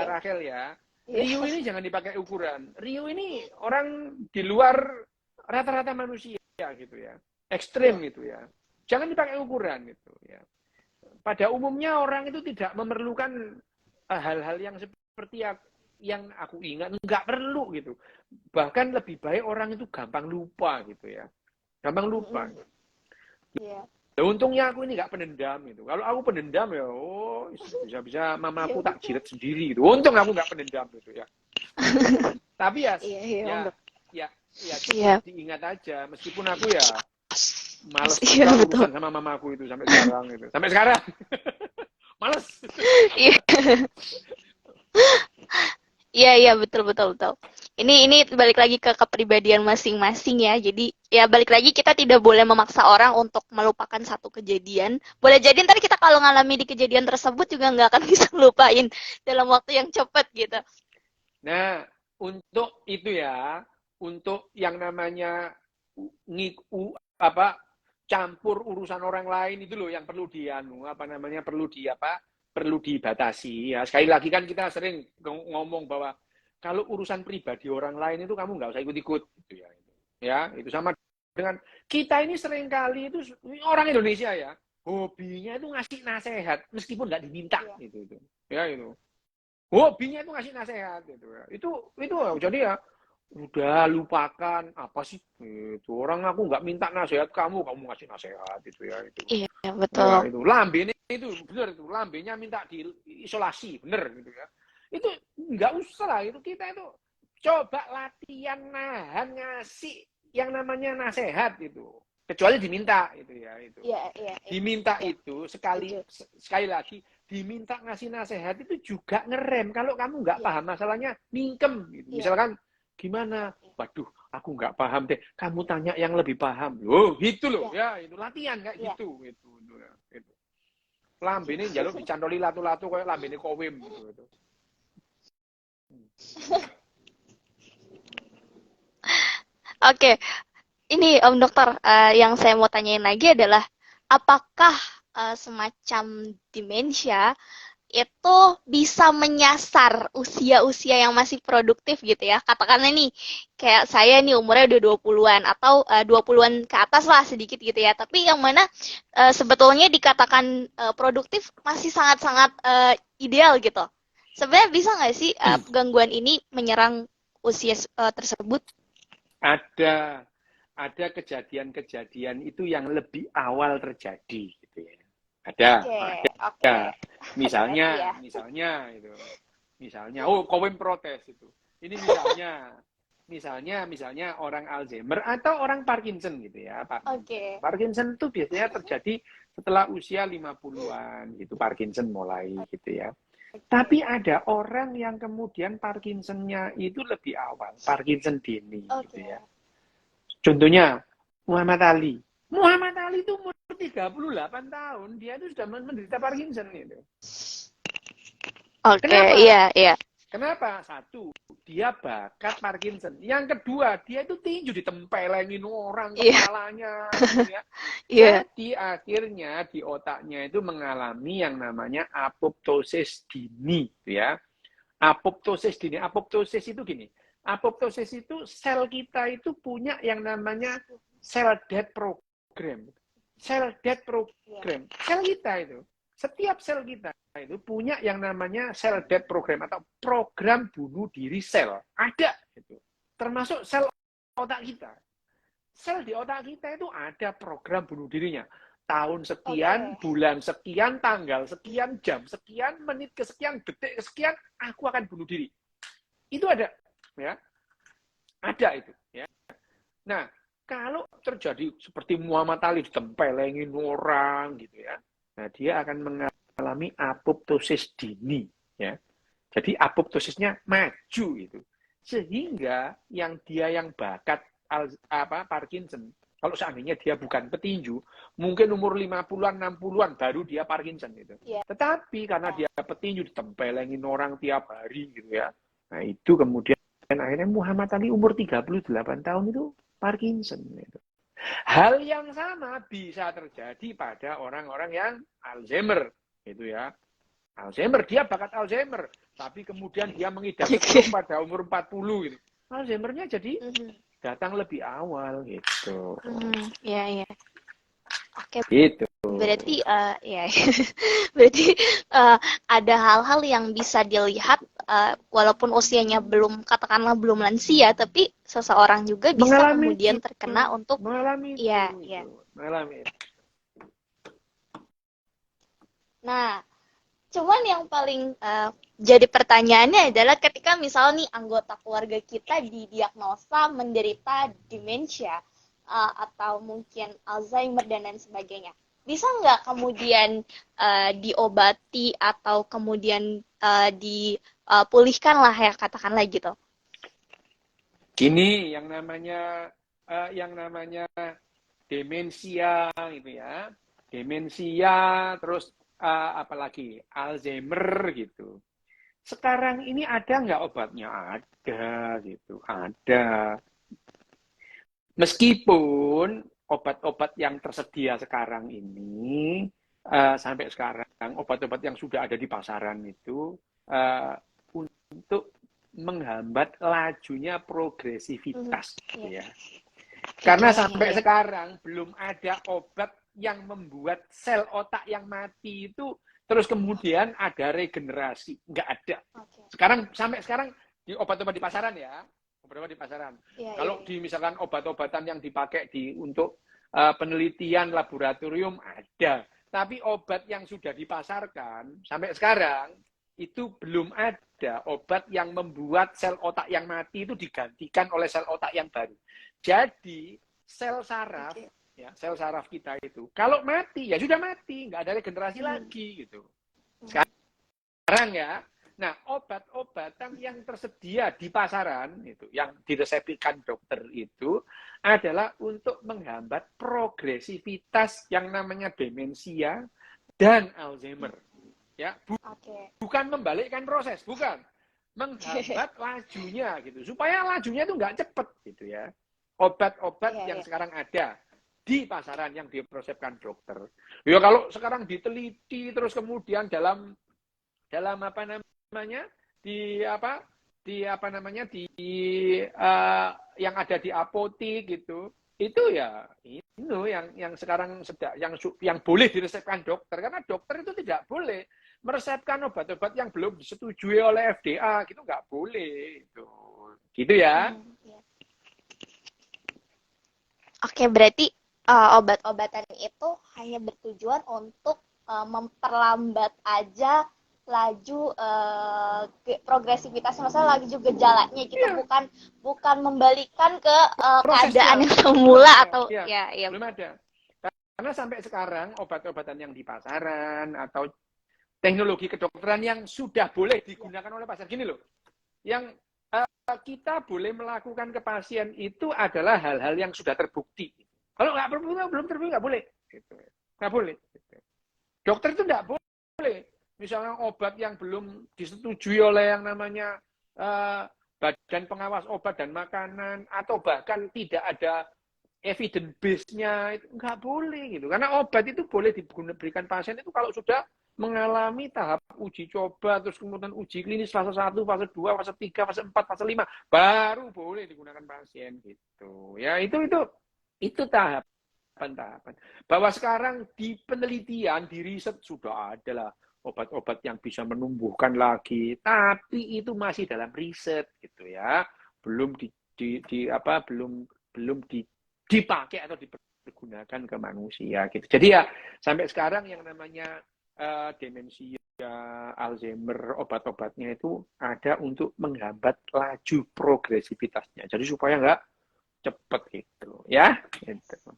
Rachel ya. Rio ini jangan dipakai ukuran. Rio ini orang di luar rata-rata manusia gitu ya. Ekstrem gitu ya. Jangan dipakai ukuran gitu ya. Pada umumnya orang itu tidak memerlukan hal-hal yang seperti yang aku ingat, nggak perlu gitu. Bahkan lebih baik orang itu gampang lupa gitu ya. Gampang lupa. Iya. Ya, untungnya aku ini nggak pendendam gitu. Kalau aku pendendam ya, bisa-bisa mamaku tak jirat sendiri gitu. Untung aku nggak pendendam gitu ya. Tapi ya cukup diingat aja. Meskipun aku ya males urusan sama mamaku itu sampai sekarang gitu. Sampai sekarang. Males. Iya, betul. Ini balik lagi ke kepribadian masing-masing ya. Jadi ya balik lagi kita tidak boleh memaksa orang untuk melupakan satu kejadian. Boleh jadi ntar kita kalau ngalami di kejadian tersebut juga nggak akan bisa lupain dalam waktu yang cepat gitu. Nah, untuk itu ya, untuk yang namanya campur urusan orang lain itu loh yang perlu perlu dibatasi ya. Sekali lagi kan kita sering ngomong bahwa kalau urusan pribadi orang lain itu kamu nggak usah ikut-ikut gitu ya. Ya, itu sama dengan kita ini sering kali itu orang Indonesia ya, hobinya itu ngasih nasihat meskipun nggak diminta gitu. Ya itu. Hobinya itu ngasih nasihat gitu ya. Itu jadi ya udah lupakan apa sih itu orang aku nggak minta nasihat kamu ngasih nasihat itu ya itu. Iya, betul. Ya, itu lambene itu bener itu lambenya minta diisolasi bener gitu ya. Itu nggak usah lah itu kita itu coba latihan nahan ngasih yang namanya nasihat itu kecuali diminta itu ya itu. Iya. Diminta itu sekali lagi diminta ngasih nasihat itu juga ngerem kalau kamu nggak paham masalahnya mingkem gitu. Misalkan gimana? Waduh, aku nggak paham deh. Kamu tanya yang lebih paham. Loh, gitu loh. Ya, itu latihan kayak gitu. Itu. Lambe ini jaluk dicantoli latu-latu kayak lambe ini kowim gitu. Oke. Ini Om Dokter, yang saya mau tanyain lagi adalah apakah semacam demensia itu bisa menyasar usia-usia yang masih produktif gitu ya. Katakanlah nih, kayak saya nih umurnya udah 20-an atau 20-an ke atas lah sedikit gitu ya. Tapi yang mana sebetulnya dikatakan produktif masih sangat-sangat ideal gitu. Sebenarnya bisa nggak sih gangguan ini menyerang usia tersebut? Ada kejadian-kejadian itu yang lebih awal terjadi gitu ya. Ada. Misalnya itu. Misalnya, kowin protes itu. Ini misalnya orang Alzheimer atau orang Parkinson gitu ya. Oke. Parkinson itu biasanya terjadi setelah usia 50-an gitu, Parkinson mulai gitu ya. Tapi ada orang yang kemudian Parkinson-nya itu lebih awal, Parkinson dini gitu ya. Contohnya Muhammad Ali. Muhammad Ali itu umur 38 tahun, dia itu sudah menderita Parkinson gitu. Kenapa? Iya. Kenapa? Satu, dia bakat Parkinson. Yang kedua, dia itu tinju ditempelengin orang kepalanya. Gitu ya. Jadi akhirnya di otaknya itu mengalami yang namanya apoptosis dini. Gitu ya. Apoptosis dini. Apoptosis itu gini. Apoptosis itu sel kita itu punya yang namanya cell death program. Cell death program. Sel kita itu. Setiap sel kita itu punya yang namanya cell death program atau program bunuh diri sel. Ada itu. Termasuk sel otak kita. Sel di otak kita itu ada program bunuh dirinya. Tahun sekian, bulan sekian, tanggal sekian, jam sekian, menit kesekian, detik kesekian, aku akan bunuh diri. Itu ada, ya. Ada itu, ya. Nah, kalau terjadi seperti Muhammad Ali ditempelengin orang gitu ya. Nah, dia akan mengalami apoptosis dini, ya. Jadi apoptosisnya maju itu. Sehingga yang bakat Parkinson, kalau seandainya dia bukan petinju, mungkin umur 50-an, 60-an baru dia Parkinson gitu. Tetapi karena dia petinju ditempelengin orang tiap hari gitu ya. Nah, itu kemudian akhirnya Muhammad Ali umur 38 tahun itu Parkinson gitu. Hal yang sama bisa terjadi pada orang-orang yang Alzheimer, gitu ya. Alzheimer, dia bakat Alzheimer, tapi kemudian dia mengidap stroke pada umur 40 gitu. Alzheimer-nya jadi datang lebih awal gitu. Iya. Oke. Gitu. Berarti berarti ada hal-hal yang bisa dilihat walaupun usianya belum katakanlah belum lansia, tapi seseorang juga bisa kemudian terkena untuk mengalami mengalami. Nah, cuman yang paling jadi pertanyaannya adalah ketika misalnya nih anggota keluarga kita didiagnosa menderita demensia atau mungkin Alzheimer dan lain sebagainya. Bisa nggak kemudian diobati atau kemudian dipulihkan lah ya, katakanlah gitu? Gini, yang namanya demensia gitu ya. Demensia, terus apalagi Alzheimer gitu. Sekarang ini ada nggak obatnya? Ada gitu, ada. Meskipun obat-obat yang tersedia sekarang ini sampai sekarang obat-obat yang sudah ada di pasaran itu untuk menghambat lajunya progresivitas, ya. Karena sampai sekarang belum ada obat yang membuat sel otak yang mati itu terus kemudian ada regenerasi, nggak ada. Sekarang sampai sekarang di obat-obat di pasaran ya. Beberapa di pasaran. Kalau di misalkan obat-obatan yang dipakai untuk penelitian laboratorium ada, tapi obat yang sudah dipasarkan sampai sekarang itu belum ada obat yang membuat sel otak yang mati itu digantikan oleh sel otak yang baru. Jadi sel saraf, ya sel saraf kita itu kalau mati ya sudah mati, nggak ada regenerasi lagi gitu. Sekarang ya. Nah, obat-obatan yang tersedia di pasaran itu, yang diresepkan dokter itu adalah untuk menghambat progresivitas yang namanya demensia dan Alzheimer. Ya, bukan membalikkan proses, bukan. Menghambat lajunya gitu, supaya lajunya itu nggak cepat gitu ya. Obat-obat yang sekarang ada di pasaran yang diresepkan dokter. Ya kalau sekarang diteliti terus kemudian dalam apa namanya yang ada di apotik gitu, itu ya itu yang sekarang yang boleh diresepkan dokter, karena dokter itu tidak boleh meresepkan obat-obat yang belum disetujui oleh FDA gitu, nggak boleh gitu ya. Oke, berarti obat-obatan itu hanya bertujuan untuk memperlambat aja laju progresivitasnya, maksudnya laju gejalanya gitu, Iya, bukan membalikan ke prosesnya keadaan yang belum semula ada. atau Ya, ya. belum ada. Karena sampai sekarang obat-obatan yang di pasaran atau teknologi kedokteran yang sudah boleh digunakan oleh pasien, gini loh, yang kita boleh melakukan ke pasien itu adalah hal-hal yang sudah terbukti. Kalau nggak belum terbukti nggak boleh, gitu. Nggak boleh. Gitu. Dokter itu nggak boleh. Misalnya obat yang belum disetujui oleh yang namanya Badan Pengawas Obat dan Makanan, atau bahkan tidak ada evidence base-nya, itu nggak boleh gitu. Karena obat itu boleh diberikan pasien itu kalau sudah mengalami tahap uji coba, terus kemudian uji klinis fase 1, fase 2, fase 3, fase 4, fase 5, baru boleh digunakan pasien gitu. Ya, itu tahapan-tahapan. Bahwa sekarang di penelitian, di riset sudah ada lah obat-obat yang bisa menumbuhkan lagi, tapi itu masih dalam riset gitu ya. Belum belum dipakai atau dipergunakan ke manusia gitu. Jadi ya sampai sekarang yang namanya demensia, Alzheimer, obat-obatnya itu ada untuk menghambat laju progresivitasnya. Jadi supaya nggak cepet gitu ya. Gitu.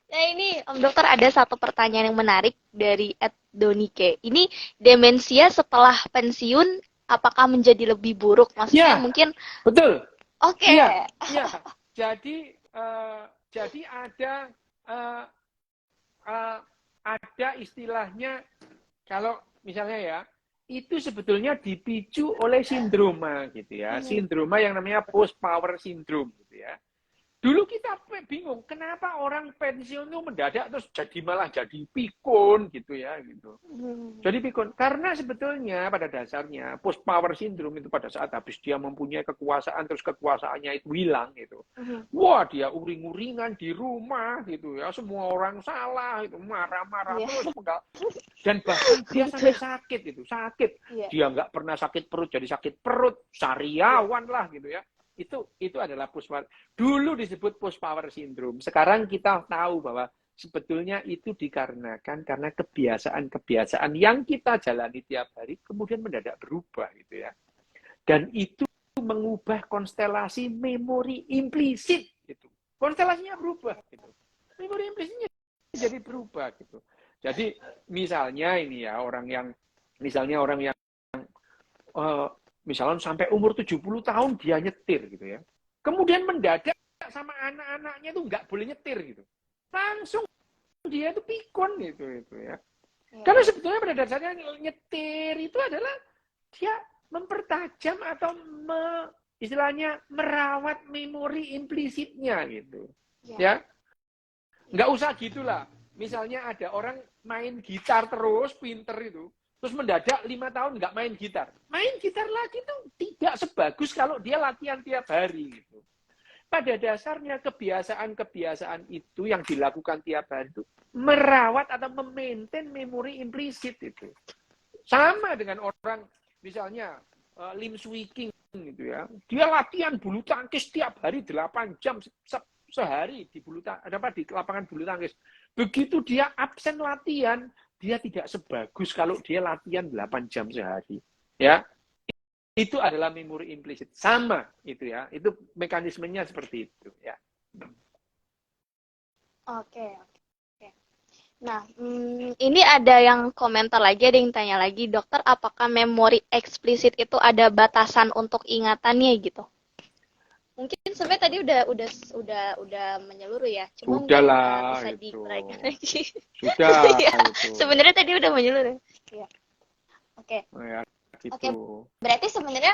Nah ini Om Dokter, ada satu pertanyaan yang menarik dari Ed Donike. Ini demensia setelah pensiun apakah menjadi lebih buruk? Maksudnya Ya, mungkin betul. oke. Iya, iya. Jadi uh, uh, ada istilahnya, kalau misalnya ya, itu sebetulnya dipicu oleh sindroma gitu ya. Sindroma yang namanya post power syndrome gitu ya. Dulu kita bingung kenapa orang pensiun itu mendadak terus malah jadi pikun gitu ya gitu. Jadi pikun karena sebetulnya pada dasarnya post power syndrome itu pada saat habis dia mempunyai kekuasaan terus kekuasaannya itu hilang gitu. Wah, dia uring-uringan di rumah gitu ya, semua orang salah itu, marah-marah terus dan bahkan dia sampai sakit gitu, sakit. Dia nggak pernah sakit perut jadi sakit perut, sariawan lah gitu ya. Itu adalah post power. Dulu disebut post power syndrome. Sekarang kita tahu bahwa sebetulnya itu dikarenakan karena kebiasaan-kebiasaan yang kita jalani tiap hari kemudian mendadak berubah gitu ya. Dan itu mengubah konstelasi memori implisit gitu. Konstelasinya berubah gitu. Memori implisitnya jadi berubah gitu. Jadi misalnya ini ya orang yang misalnya sampai umur 70 tahun dia nyetir gitu ya. Kemudian mendadak sama anak-anaknya itu nggak boleh nyetir gitu. Langsung dia itu pikun gitu ya. Karena sebetulnya pada dasarnya nyetir itu adalah dia mempertajam atau istilahnya merawat memori implisitnya gitu. Ya. Nggak usah gitulah. Misalnya ada orang main gitar terus, pinter itu. Terus mendadak 5 tahun nggak main gitar. Main gitar lagi tuh tidak sebagus kalau dia latihan tiap hari. Gitu. Pada dasarnya kebiasaan-kebiasaan itu yang dilakukan tiap hari itu merawat atau memaintain memori implisit itu. Sama dengan orang misalnya Lim Swee King gitu ya. Dia latihan bulu tangkis tiap hari 8 jam sehari di di lapangan bulu tangkis. Begitu dia absen latihan, dia tidak sebagus kalau dia latihan 8 jam sehari. Ya. Itu adalah memori implisit. Sama itu ya. Itu mekanismenya seperti itu ya. Oke. Nah, ini ada yang komentar lagi, ada yang tanya lagi, dokter, apakah memori eksplisit itu ada batasan untuk ingatannya gitu? Mungkin sebenarnya tadi udah menyeluruh ya, cuma sudah mungkin lah, bisa itu. diuraikan lagi. Sudah ya, itu. Sebenarnya tadi udah menyeluruh. Ya. Oke. Oh, ya, gitu. Oke. Berarti sebenarnya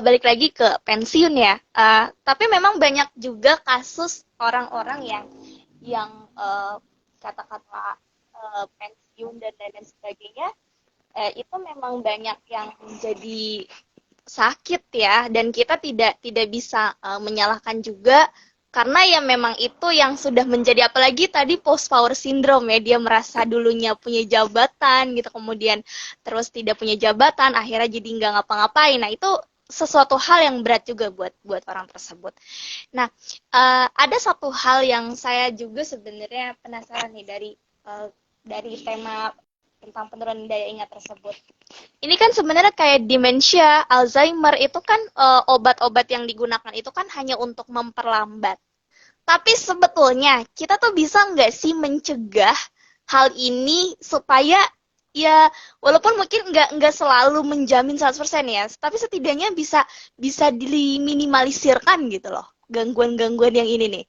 balik lagi ke pensiun ya. Tapi memang banyak juga kasus orang-orang yang kata-kata pensiun dan lain sebagainya, itu memang banyak yang jadi sakit ya, dan kita tidak bisa menyalahkan juga karena ya memang itu yang sudah menjadi, apalagi tadi post power syndrome ya, dia merasa dulunya punya jabatan gitu, kemudian terus tidak punya jabatan, akhirnya jadi nggak ngapa-ngapain. Nah itu sesuatu hal yang berat juga buat orang tersebut. Nah, ada satu hal yang saya juga sebenarnya penasaran nih dari tema tentang penurunan daya ingat tersebut. Ini kan sebenarnya kayak demensia, Alzheimer itu kan obat-obat yang digunakan itu kan hanya untuk memperlambat. Tapi sebetulnya kita tuh bisa nggak sih mencegah hal ini supaya ya walaupun mungkin nggak selalu menjamin 100% ya, tapi setidaknya bisa diminimalisirkan gitu loh gangguan-gangguan yang ini nih.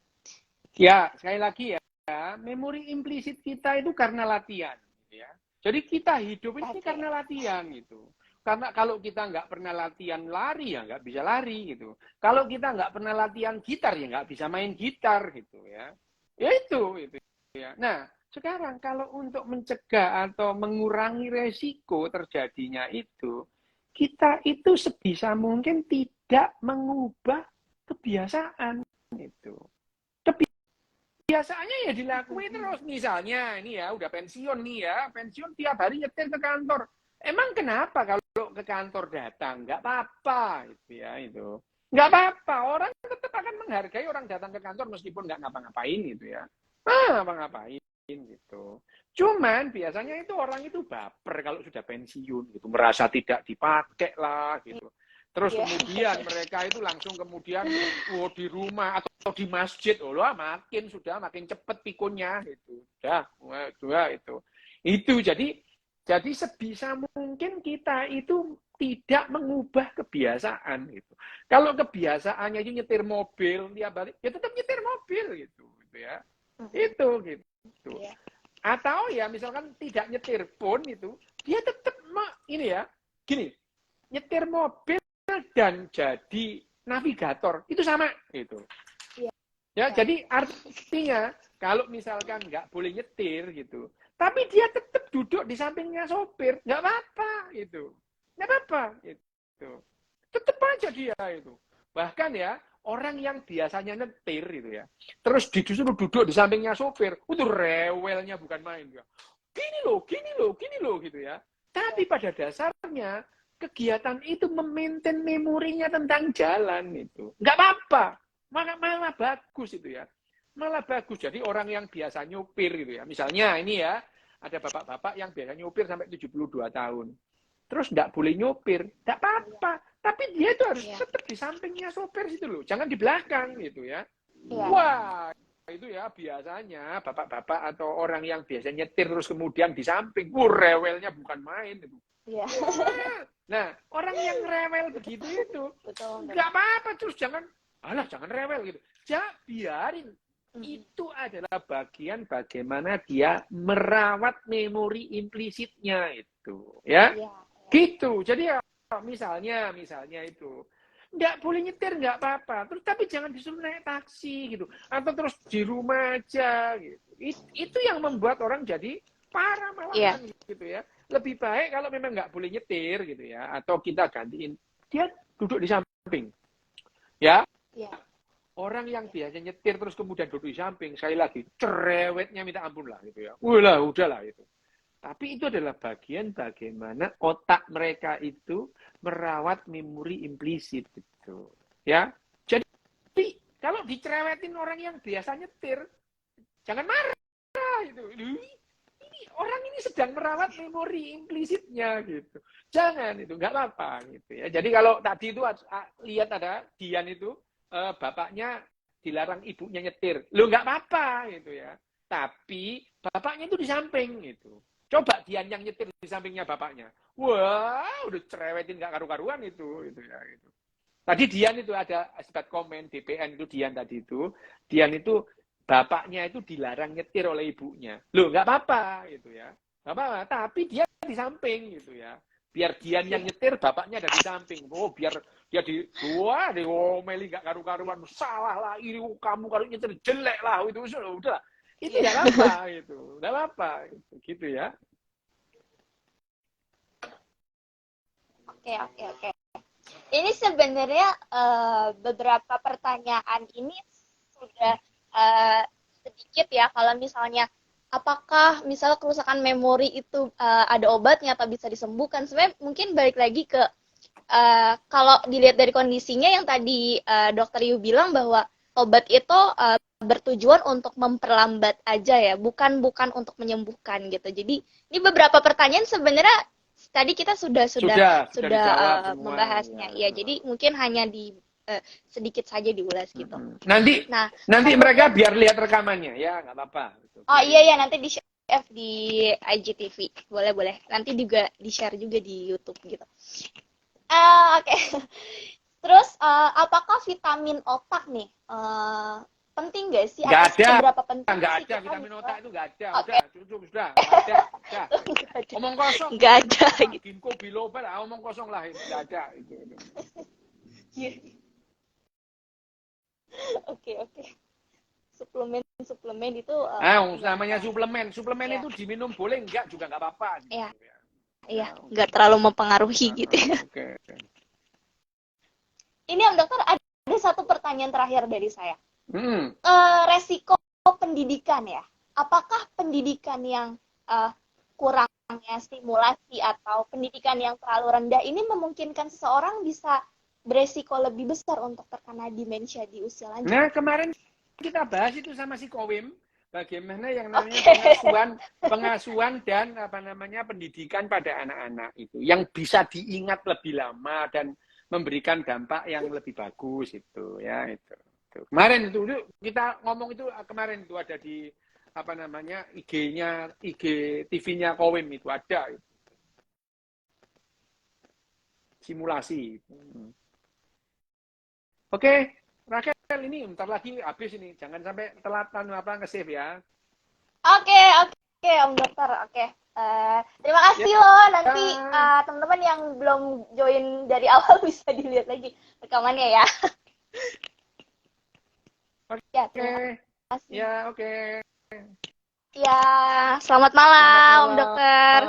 Ya, sekali lagi ya, memori implisit kita itu karena latihan. Ya. Jadi kita hidup ini karena latihan gitu. Karena kalau kita nggak pernah latihan lari ya nggak bisa lari gitu. Kalau kita nggak pernah latihan gitar ya nggak bisa main gitar gitu ya. Ya itu ya. Nah sekarang kalau untuk mencegah atau mengurangi resiko terjadinya itu, kita itu sebisa mungkin tidak mengubah kebiasaan itu. Biasanya ya dilakuin terus. Misalnya ini ya udah pensiun nih ya, pensiun tiap hari nyetir ke kantor. Emang kenapa kalau ke kantor datang? Nggak apa-apa gitu ya itu. Nggak apa-apa, orang tetap akan menghargai orang datang ke kantor meskipun nggak ngapa-ngapain gitu ya. Ngapa-ngapain gitu. Cuman biasanya itu orang itu baper kalau sudah pensiun gitu, merasa tidak dipakai lah gitu. Terus kemudian mereka itu langsung kemudian di rumah atau di masjid, makin cepet pikunnya gitu. Itu jadi sebisa mungkin kita itu tidak mengubah kebiasaan gitu. Kalau kebiasaannya itu nyetir mobil tiap balik, ya tetap nyetir mobil gitu ya. Itu gitu. Atau ya misalkan tidak nyetir pun itu, dia tetap gini, nyetir mobil dan jadi navigator itu sama gitu. Ya, jadi artinya kalau misalkan nggak boleh nyetir gitu, tapi dia tetap duduk di sampingnya sopir, nggak apa-apa gitu, nggak apa-apa gitu, tetap aja dia itu. Bahkan ya orang yang biasanya nyetir gitu ya, terus disuruh duduk di sampingnya sopir, itu rewelnya bukan main ya. Gini loh gitu ya. Tapi pada dasarnya kegiatan itu memaintain memorinya tentang jalan itu. Nggak apa-apa. Malah bagus itu ya. Malah bagus. Jadi orang yang biasa nyupir gitu ya. Misalnya ini ya, ada bapak-bapak yang biasa nyupir sampai 72 tahun. Terus nggak boleh nyupir. Nggak apa-apa. Tapi dia itu harus tetap di sampingnya sopir situ loh. Jangan di belakang gitu ya. Wah, itu ya biasanya bapak-bapak atau orang yang biasa nyetir terus kemudian di samping. Rewelnya bukan main itu. Nah, orang yang rewel begitu itu nggak apa-apa, terus jangan rewel gitu. Biarin. Itu adalah bagian bagaimana dia merawat memori implisitnya itu, ya. Gitu. Jadi ya misalnya itu nggak boleh nyetir nggak apa-apa, terus tapi jangan disuruh naik taksi gitu, atau terus di rumah aja gitu. Itu yang membuat orang jadi parah malahan gitu ya. Lebih baik kalau memang nggak boleh nyetir gitu ya, atau kita gantiin dia duduk di samping ya. Orang yang biasa nyetir terus kemudian duduk di samping, sekali lagi cerewetnya minta ampun lah gitu ya. Udahlah itu. Tapi itu adalah bagian bagaimana otak mereka itu merawat memori implisit gitu ya. Jadi kalau dicerewetin orang yang biasa nyetir, jangan marah gitu. Orang ini sedang merawat memori implisitnya gitu. Jangan itu, nggak apa-apa gitu ya. Jadi kalau tadi itu lihat ada Dian itu bapaknya dilarang ibunya nyetir. Nggak apa-apa gitu ya. Tapi bapaknya itu di samping gitu. Coba Dian yang nyetir di sampingnya bapaknya. Wah, udah cerewetin nggak karu-karuan itu ya gitu. Tadi Dian itu ada sempat komen DPN itu Dian tadi itu. Dian itu bapaknya itu dilarang nyetir oleh ibunya. Nggak apa-apa gitu ya. Nggak apa-apa, tapi dia di samping gitu ya. Biar Dian yang nyetir, bapaknya ada di samping. Biar dia diomeli nggak karu-karuan. Salah lah, ini kamu kalau nyetir jelek lah. Itu udah. Itu nggak apa-apa gitu. Nggak apa-apa gitu ya. Oke. Ini sebenarnya beberapa pertanyaan ini sudah sedikit ya, kalau misalnya apakah misalnya kerusakan memori itu ada obatnya atau bisa disembuhkan. Sebenarnya mungkin balik lagi ke kalau dilihat dari kondisinya yang tadi Dokter Yu bilang bahwa obat itu bertujuan untuk memperlambat aja ya, bukan untuk menyembuhkan gitu. Jadi ini beberapa pertanyaan sebenarnya tadi kita sudah dijawab semua, membahasnya. Ya, jadi mungkin hanya sedikit saja diulas gitu. Nanti mereka biar lihat rekamannya ya, nggak apa-apa. Oh iya nanti di share di IGTV, boleh. Nanti juga di share juga di YouTube gitu. Oke. Terus apakah vitamin otak nih penting nggak sih? Nggak ada. Seberapa penting? Nggak ada vitamin otak itu nggak ada. Okay. Sudah. Nggak ada. Omong kosong. Nggak ada. Ginkgo biloba lah, omong kosong lah, nggak ada. Oke. Suplemen itu. Namanya suplemen itu diminum boleh juga nggak apa-apa. Iya, nggak terlalu mempengaruhi gitu ya. Okay. Ini Om Dokter ada satu pertanyaan terakhir dari saya. Resiko pendidikan ya. Apakah pendidikan yang kurangnya stimulasi atau pendidikan yang terlalu rendah ini memungkinkan seseorang bisa beresiko lebih besar untuk terkena demensia di usia lanjut? Nah, kemarin kita bahas itu sama si Kowim, bagaimana yang namanya pengasuhan dan pendidikan pada anak-anak itu yang bisa diingat lebih lama dan memberikan dampak yang lebih bagus itu ya itu. Kemarin itu kita ngomong itu kemarin itu ada di IG TV-nya Kowim itu ada itu. Simulasi. Oke, Rakel ini bentar lagi habis ini. Jangan sampai telat nge-save ya. Oke, Om Dokter. Oke. Terima kasih loh. Nanti teman-teman yang belum join dari awal bisa dilihat lagi rekamannya ya. Ya, terima kasih. Ya, oke. Ya, selamat malam, Om Dokter.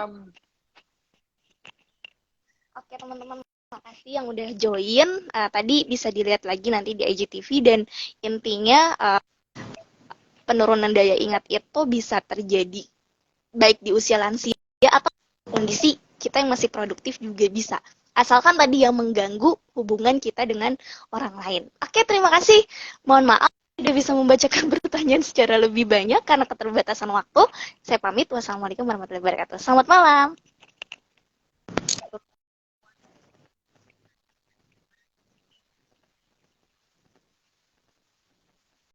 Oke, teman-teman. Makasih yang udah join. Tadi bisa dilihat lagi nanti di IGTV dan intinya penurunan daya ingat itu bisa terjadi baik di usia lansia atau kondisi kita yang masih produktif juga bisa. Asalkan tadi yang mengganggu hubungan kita dengan orang lain. Oke, terima kasih. Mohon maaf tidak bisa membacakan pertanyaan secara lebih banyak karena keterbatasan waktu. Saya pamit. Wassalamualaikum warahmatullahi wabarakatuh. Selamat malam.